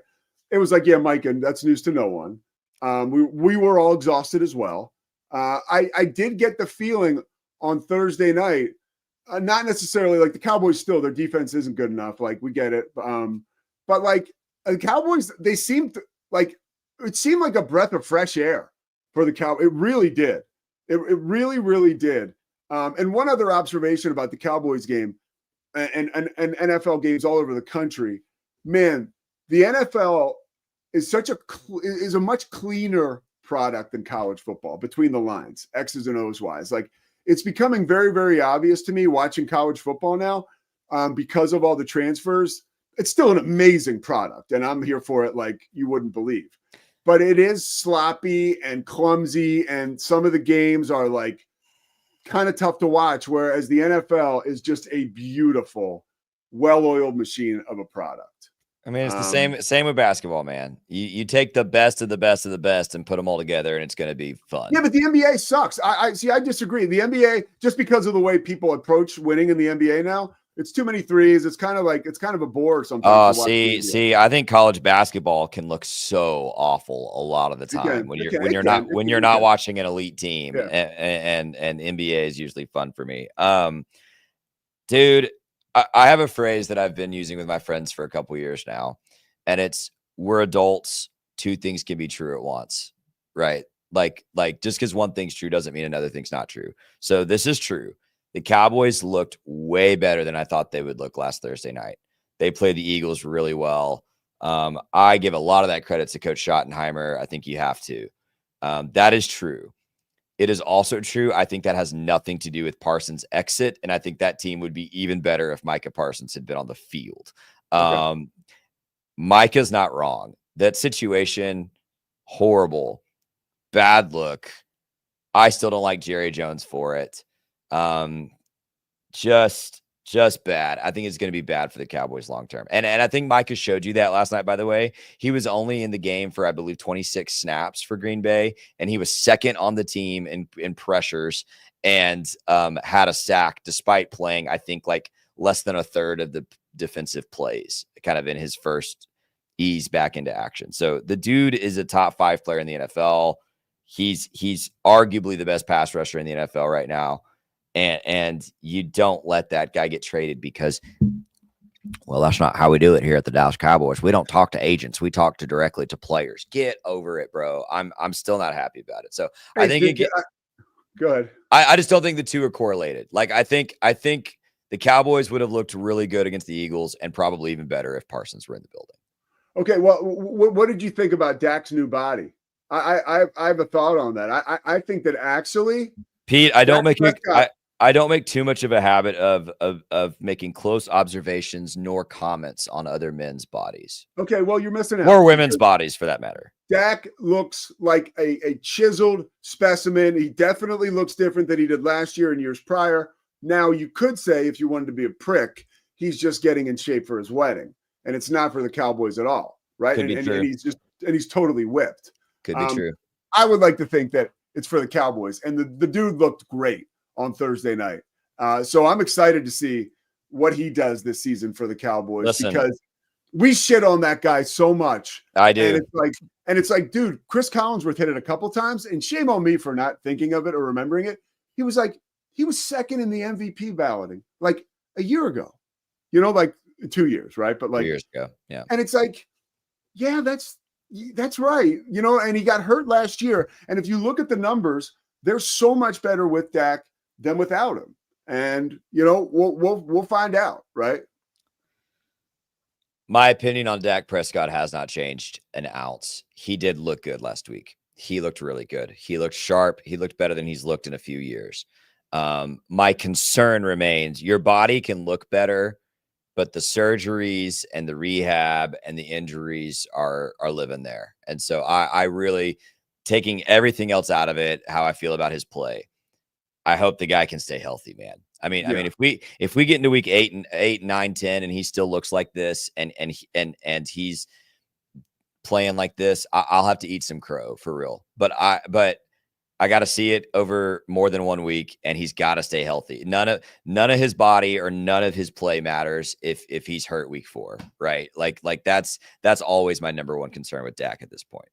[SPEAKER 8] It was like, yeah, Mike, and that's news to no one. We were all exhausted as well. I did get the feeling on Thursday night, not necessarily like the Cowboys still, their defense isn't good enough. Like, we get it. But like the Cowboys, they seemed like, it seemed like a breath of fresh air for the Cowboys. It really did. It really, really did. And one other observation about the Cowboys game and NFL games all over the country, man, the NFL is is a much cleaner product than college football between the lines, X's and O's wise. Like, it's becoming very, very obvious to me watching college football now, because of all the transfers. It's still an amazing product, and I'm here for it like you wouldn't believe. But it is sloppy and clumsy, and some of the games are like kind of tough to watch, whereas the NFL is just a beautiful, well-oiled machine of a product.
[SPEAKER 15] I mean, it's the same with basketball, man. You take the best of the best of the best and put them all together, and it's going to be fun.
[SPEAKER 8] Yeah, but the NBA sucks. I disagree. The NBA, just because of the way people approach winning in the NBA now, it's too many threes. It's kind of a bore sometimes.
[SPEAKER 15] Oh, see, I think college basketball can look so awful a lot of the time when you're not watching an elite team, and NBA is usually fun for me. Dude, I have a phrase that I've been using with my friends for a couple years now, and it's, we're adults. 2 things can be true at once, right? Like just because one thing's true doesn't mean another thing's not true. So this is true. The Cowboys looked way better than I thought they would look last Thursday night. They played the Eagles really well. I give a lot of that credit to Coach Schottenheimer. I think you have to. That is true. it is also true. I think that has nothing to do with Parsons' exit. And I think that team would be even better if Micah Parsons had been on the field.
[SPEAKER 8] Okay.
[SPEAKER 15] Micah's not wrong. That situation, horrible, bad look. I still don't like Jerry Jones for it. Just bad. I think it's going to be bad for the Cowboys long term. And I think Micah showed you that last night, by the way. He was only in the game for, I believe, 26 snaps for Green Bay, and he was second on the team in pressures and had a sack despite playing, I think, like less than a third of the defensive plays, kind of in his first ease back into action. So the dude is a top 5 player in the NFL. He's arguably the best pass rusher in the NFL right now. And you don't let that guy get traded because, well, that's not how we do it here at the Dallas Cowboys. We don't talk to agents. We talk directly to players. Get over it, bro. I'm still not happy about it. So
[SPEAKER 8] Hey,
[SPEAKER 15] I think
[SPEAKER 8] go ahead.
[SPEAKER 15] I just don't think the two are correlated. Like I think the Cowboys would have looked really good against the Eagles and probably even better if Parsons were in the building.
[SPEAKER 8] Okay, well, what did you think about Dak's new body? I have a thought on that. I think that actually,
[SPEAKER 15] Pete, I don't make too much of a habit of making close observations nor comments on other men's bodies.
[SPEAKER 8] Okay, well, you're missing out.
[SPEAKER 15] Or women's bodies, for that matter.
[SPEAKER 8] Dak looks like a chiseled specimen. He definitely looks different than he did last year and years prior. Now, you could say, if you wanted to be a prick, he's just getting in shape for his wedding, and it's not for the Cowboys at all, right?
[SPEAKER 15] Could be true.
[SPEAKER 8] And he's totally whipped.
[SPEAKER 15] Could be true.
[SPEAKER 8] I would like to think that it's for the Cowboys, and the dude looked great on Thursday night. So I'm excited to see what he does this season for the Cowboys because we shit on that guy so much.
[SPEAKER 15] I do.
[SPEAKER 8] And it's like, dude, Chris Collinsworth hit it a couple times, and shame on me for not thinking of it or remembering it. He was second in the MVP balloting like a year ago, like 2 years, right? But like
[SPEAKER 15] 2 years ago. Yeah.
[SPEAKER 8] And it's like, yeah, that's right. And he got hurt last year. And if you look at the numbers, they're so much better with Dak than without him. And, we'll find out, right?
[SPEAKER 15] My opinion on Dak Prescott has not changed an ounce. He did look good last week. He looked really good. He looked sharp. He looked better than he's looked in a few years. My concern remains your body can look better, but the surgeries and the rehab and the injuries are living there. And so I really, taking everything else out of it, how I feel about his play, I hope the guy can stay healthy, man. I mean, if we get into week 8, 9, 10, and he still looks like this, and he's playing like this, I'll have to eat some crow for real. But I got to see it over more than 1 week, and he's got to stay healthy. None of his body or none of his play matters if he's hurt week 4, right? Like that's always my number one concern with Dak at this point.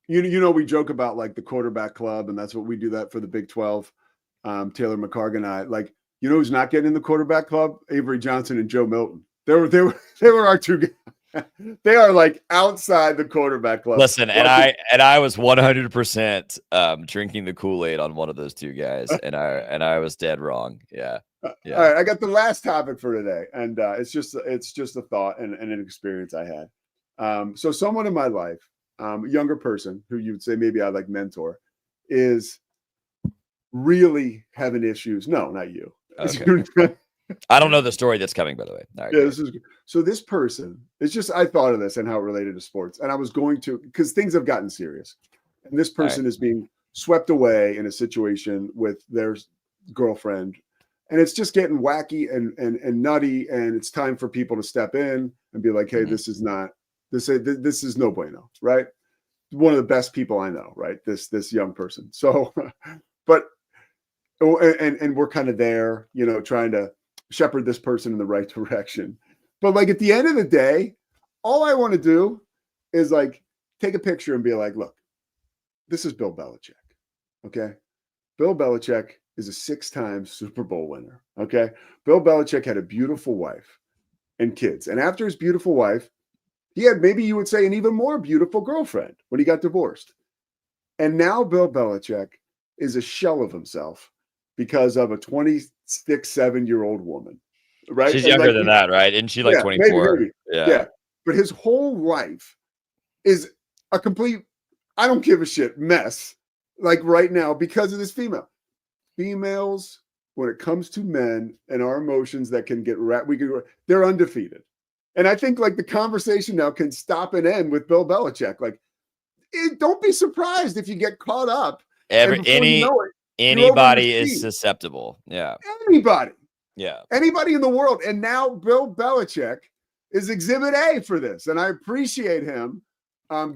[SPEAKER 8] We joke about like the quarterback club, and that's what we do that for the Big 12. Taylor McCargan and I, like, who's not getting in the quarterback club? Avery Johnson and Joe Milton. They were our two guys. They are like outside the quarterback club.
[SPEAKER 15] Listen, and I was 100% drinking the Kool-Aid on one of those two guys, and I was dead wrong. Yeah.
[SPEAKER 8] All right, I got the last topic for today, and it's just a thought and an experience I had. So someone in my life, a younger person who you would say maybe I like mentor, is really having issues. No, not you.
[SPEAKER 15] Okay. I don't know the story that's coming, by the way. All right,
[SPEAKER 8] yeah, this person, it's just, I thought of this and how it related to sports, and I was going to, because things have gotten serious, and this person is being swept away in a situation with their girlfriend, and it's just getting wacky and nutty, and it's time for people to step in and be like, hey, this is no bueno, right? One of the best people I know, right? This young person. So, but and we're kind of there, trying to shepherd this person in the right direction. But like at the end of the day, all I want to do is like take a picture and be like, look, this is Bill Belichick. Okay. Bill Belichick is a 6-time Super Bowl winner. Okay. Bill Belichick had a beautiful wife and kids. And after his beautiful wife, he had, maybe you would say, an even more beautiful girlfriend when he got divorced. And now Bill Belichick is a shell of himself because of a 26-7-year-old woman, right?
[SPEAKER 15] She's younger than that, right? Isn't she like 24?
[SPEAKER 8] Maybe. Yeah. But his whole life is a complete, I don't give a shit mess. like right now because of this female. Females, when it comes to men and our emotions that can get they're undefeated. And I think like the conversation now can stop and end with Bill Belichick. Like, don't be surprised if you get caught up.
[SPEAKER 15] Anybody is susceptible. Yeah.
[SPEAKER 8] Anybody.
[SPEAKER 15] Yeah.
[SPEAKER 8] Anybody in the world. And now Bill Belichick is exhibit A for this. And I appreciate him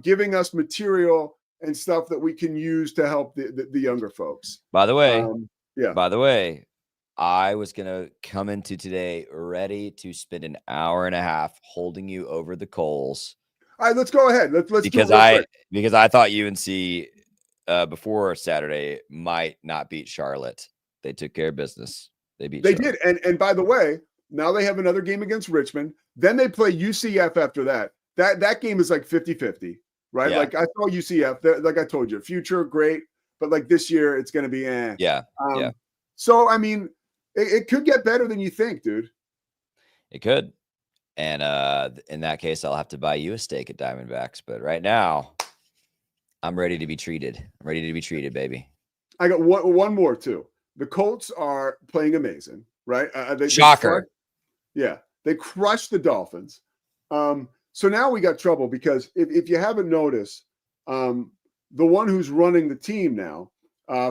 [SPEAKER 8] giving us material and stuff that we can use to help the younger folks.
[SPEAKER 15] By the way, I was going to come into today ready to spend an hour and a half holding you over the coals.
[SPEAKER 8] All right, let's go ahead. Let's
[SPEAKER 15] because I thought UNC before Saturday might not beat Charlotte. They took care of business. They did.
[SPEAKER 8] And by the way, now they have another game against Richmond. Then they play UCF after that. That game is like 50-50, right?
[SPEAKER 15] Yeah.
[SPEAKER 8] Like I saw UCF, like I told you, future great, but like this year it's going to be
[SPEAKER 15] Yeah.
[SPEAKER 8] So I mean, it could get better than you think, dude.
[SPEAKER 15] It could. And in that case, I'll have to buy you a steak at Diamondbacks. But right now, I'm ready to be treated. I'm ready to be treated, baby.
[SPEAKER 8] I got one more too. The Colts are playing amazing, right?
[SPEAKER 15] Shocker.
[SPEAKER 8] They crushed the Dolphins. So now we got trouble because if you haven't noticed, the one who's running the team now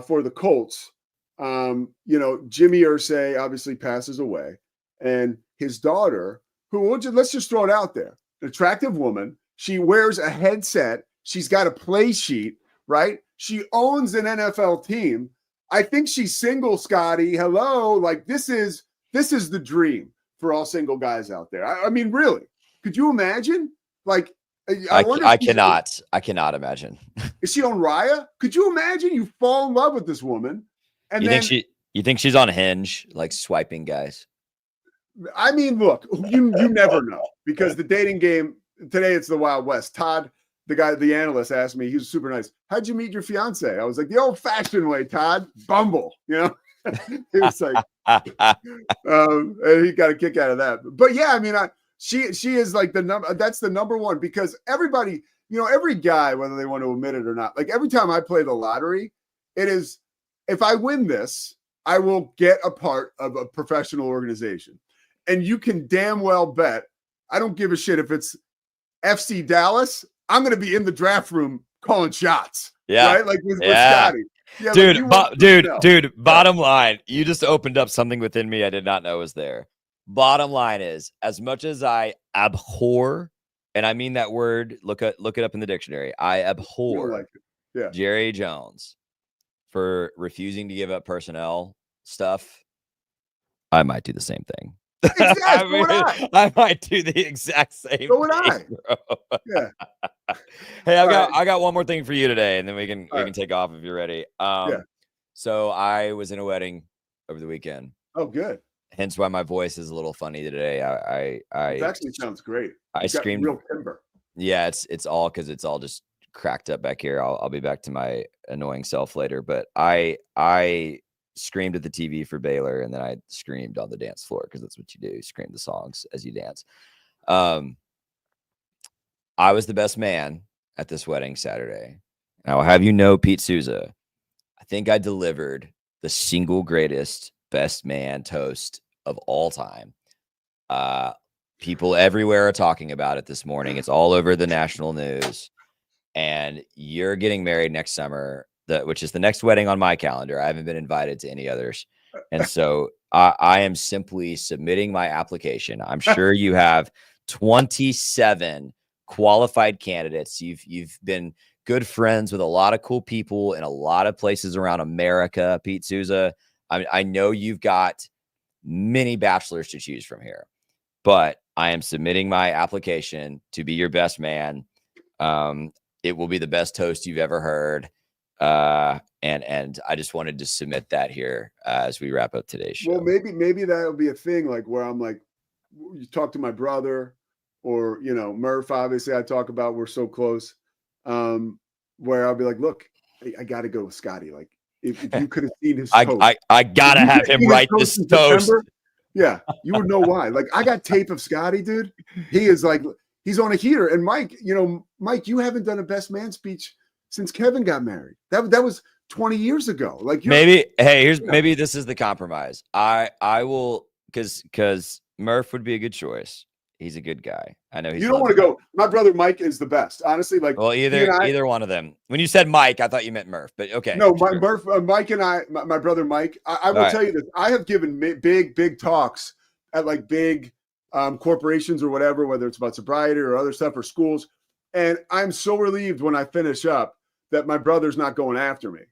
[SPEAKER 8] for the Colts, Jimmy Irsay obviously passes away, and his daughter, let's just throw it out there, an attractive woman. She wears a headset. She's got a play sheet, right? She owns an NFL team. I think she's single, Scotty. Hello. Like this is the dream for all single guys out there. I mean, really, could you imagine? Like,
[SPEAKER 15] I cannot imagine.
[SPEAKER 8] Is she on Raya? Could you imagine you fall in love with this woman? And
[SPEAKER 15] you think she's on Hinge, like swiping guys?
[SPEAKER 8] I mean, look, you never know because the dating game today, it's the Wild West. Todd, the analyst, asked me, he was super nice. How'd you meet your fiance? I was like, the old fashioned way, Todd. Bumble, He was like, and he got a kick out of that. But yeah, I mean, she is like that's the number one because everybody, every guy, whether they want to admit it or not, like every time I play the lottery, it is, if I win this, I will get a part of a professional organization. And you can damn well bet, I don't give a shit if it's FC Dallas, I'm going to be in the draft room calling shots.
[SPEAKER 15] Yeah.
[SPEAKER 8] Right? Like with Scotty. Yeah,
[SPEAKER 15] dude, bottom line, you just opened up something within me I did not know was there. Bottom line is, as much as I abhor, and I mean that word, look it up in the dictionary, I abhor Jerry Jones for refusing to give up personnel stuff, I might do the same thing.
[SPEAKER 8] Exactly.
[SPEAKER 15] I might do the exact same thing, bro.
[SPEAKER 8] Yeah.
[SPEAKER 15] Hey, I got one more thing for you today, and then we can take off if you're ready. So I was in a wedding over the weekend.
[SPEAKER 8] Oh, good.
[SPEAKER 15] Hence why my voice is a little funny today.
[SPEAKER 8] It actually sounds great.
[SPEAKER 15] I screamed
[SPEAKER 8] real timber.
[SPEAKER 15] Yeah, it's all because it's all just cracked up back here. I'll be back to my annoying self later. But I screamed at the TV for Baylor, and then I screamed on the dance floor because that's what you do. You scream the songs as you dance. I was the best man at this wedding Saturday. And I will have you know, Pete Sousa, I think I delivered the single greatest best man toast of all time. People everywhere are talking about it this morning. It's all over the national news. And you're getting married next summer, which is the next wedding on my calendar. I haven't been invited to any others. And so I am simply submitting my application. I'm sure you have 27 qualified candidates. You've been good friends with a lot of cool people in a lot of places around America, Pete Sousa. I know you've got many bachelors to choose from here, but I am submitting my application to be your best man. It will be the best toast you've ever heard. And I just wanted to submit that here as we wrap up today's show.
[SPEAKER 8] Well, maybe that'll be a thing, like where I'm like, you talk to my brother or, Murph, obviously I talk about, we're so close, where I'll be like, look, I got to go with Scotty. Like if you could have seen his toast.
[SPEAKER 15] I got to have him write this toast.
[SPEAKER 8] Yeah. You would know why. Like I got tape of Scotty, dude. He is like, he's on a heater. And Mike, Mike, you haven't done a best man speech since Kevin got married. That was 20 years ago. Like
[SPEAKER 15] maybe, hey, maybe this is the compromise. I will, because Murph would be a good choice. He's a good guy. I know he's.
[SPEAKER 8] You don't want to go. My brother Mike is the best, honestly. Like,
[SPEAKER 15] well, either one of them. When you said Mike, I thought you meant Murph, but okay.
[SPEAKER 8] No, Mike and my brother Mike. I will tell you this. I have given big talks at like big corporations or whatever, whether it's about sobriety or other stuff or schools, and I'm so relieved when I finish up that my brother's not going after me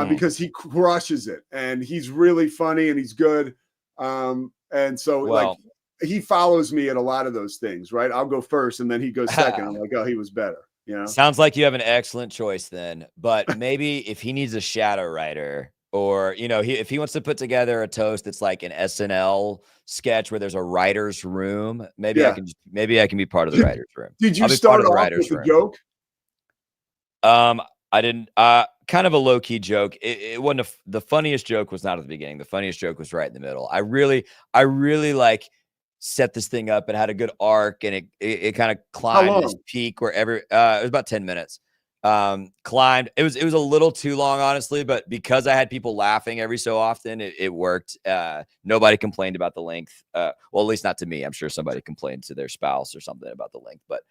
[SPEAKER 8] because he crushes it and he's really funny and he's good. And so like. He follows me at a lot of those things, right? I'll go first and then he goes second. I'm like, oh, he was better. You know,
[SPEAKER 15] sounds like you have an excellent choice then. But maybe if he needs a shadow writer, or if he wants to put together a toast that's like an SNL sketch where there's a writer's room, maybe I can be part of the writer's room.
[SPEAKER 8] Did you start off with a joke?
[SPEAKER 15] I didn't. Kind of a low key joke. It wasn't the funniest joke. Was not at the beginning. The funniest joke was right in the middle. I really like. Set this thing up. It had a good arc and it kind of climbed this peak wherever it was about 10 minutes. Climbed. It was a little too long, honestly, but because I had people laughing every so often, it worked. Nobody complained about the length. Well, at least not to me. I'm sure somebody complained to their spouse or something about the length, but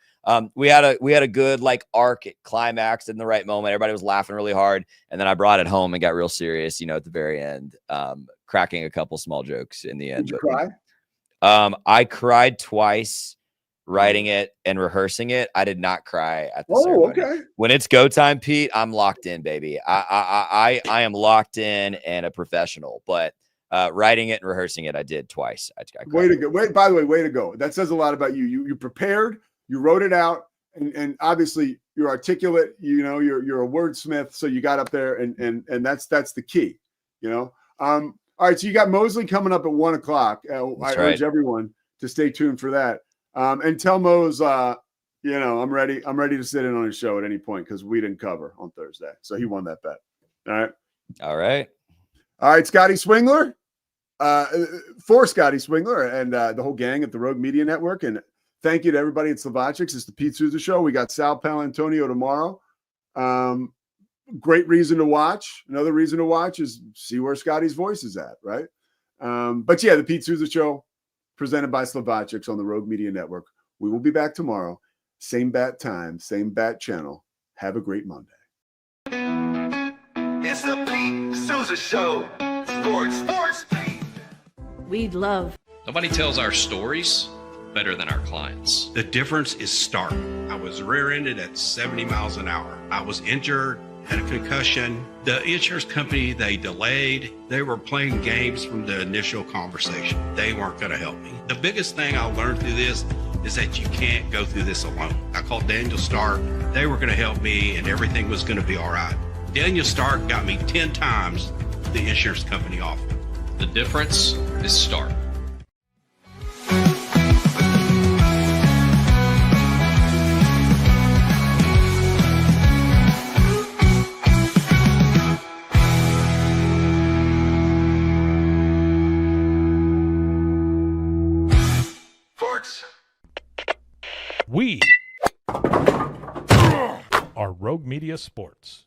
[SPEAKER 15] we had a good like arc. It climaxed in the right moment. Everybody was laughing really hard. And then I brought it home and got real serious, at the very end, cracking a couple small jokes in the end.
[SPEAKER 8] Did you cry?
[SPEAKER 15] I cried twice writing it and rehearsing it. I did not cry at the ceremony.
[SPEAKER 8] Okay.
[SPEAKER 15] When it's go time, Pete, I'm locked in, baby. I am locked in and a professional, but writing it and rehearsing it, I did twice.
[SPEAKER 8] Way to go. By the way to go. That says a lot about you. You prepared, you wrote it out, and obviously you're articulate, you're a wordsmith. So you got up there and that's the key, All right, so you got Mosley coming up at 1:00. I urge everyone to stay tuned for that. And tell Mose, I'm ready. I'm ready to sit in on his show at any point because we didn't cover on Thursday, so he won that bet. All right. Scotty Swingler, for Scotty Swingler and the whole gang at the Rogue Media Network, and thank you to everybody at Slovacics. It's the Pete Sousa Show. We got Sal Palantonio tomorrow. Great reason to watch. Another reason to watch is see where Scotty's voice is at, right? But yeah, the Pete Sousa Show presented by Slovacics on the Rogue Media Network. We will be back tomorrow. Same bat time, same bat channel. Have a great Monday.
[SPEAKER 7] It's the Pete Sousa Show. Sports.
[SPEAKER 4] We'd love.
[SPEAKER 2] Nobody tells our stories better than our clients.
[SPEAKER 22] The difference is stark. I was rear-ended at 70 miles an hour. I was injured, had a concussion. The insurance company, they delayed. They were playing games from the initial conversation. They weren't going to help me. The biggest thing I learned through this is that you can't go through this alone. I called Daniel Stark. They were going to help me and everything was going to be all right. Daniel Stark got me 10 times the insurance company offered.
[SPEAKER 2] The difference is Stark.
[SPEAKER 6] We are Rogue Media Sports.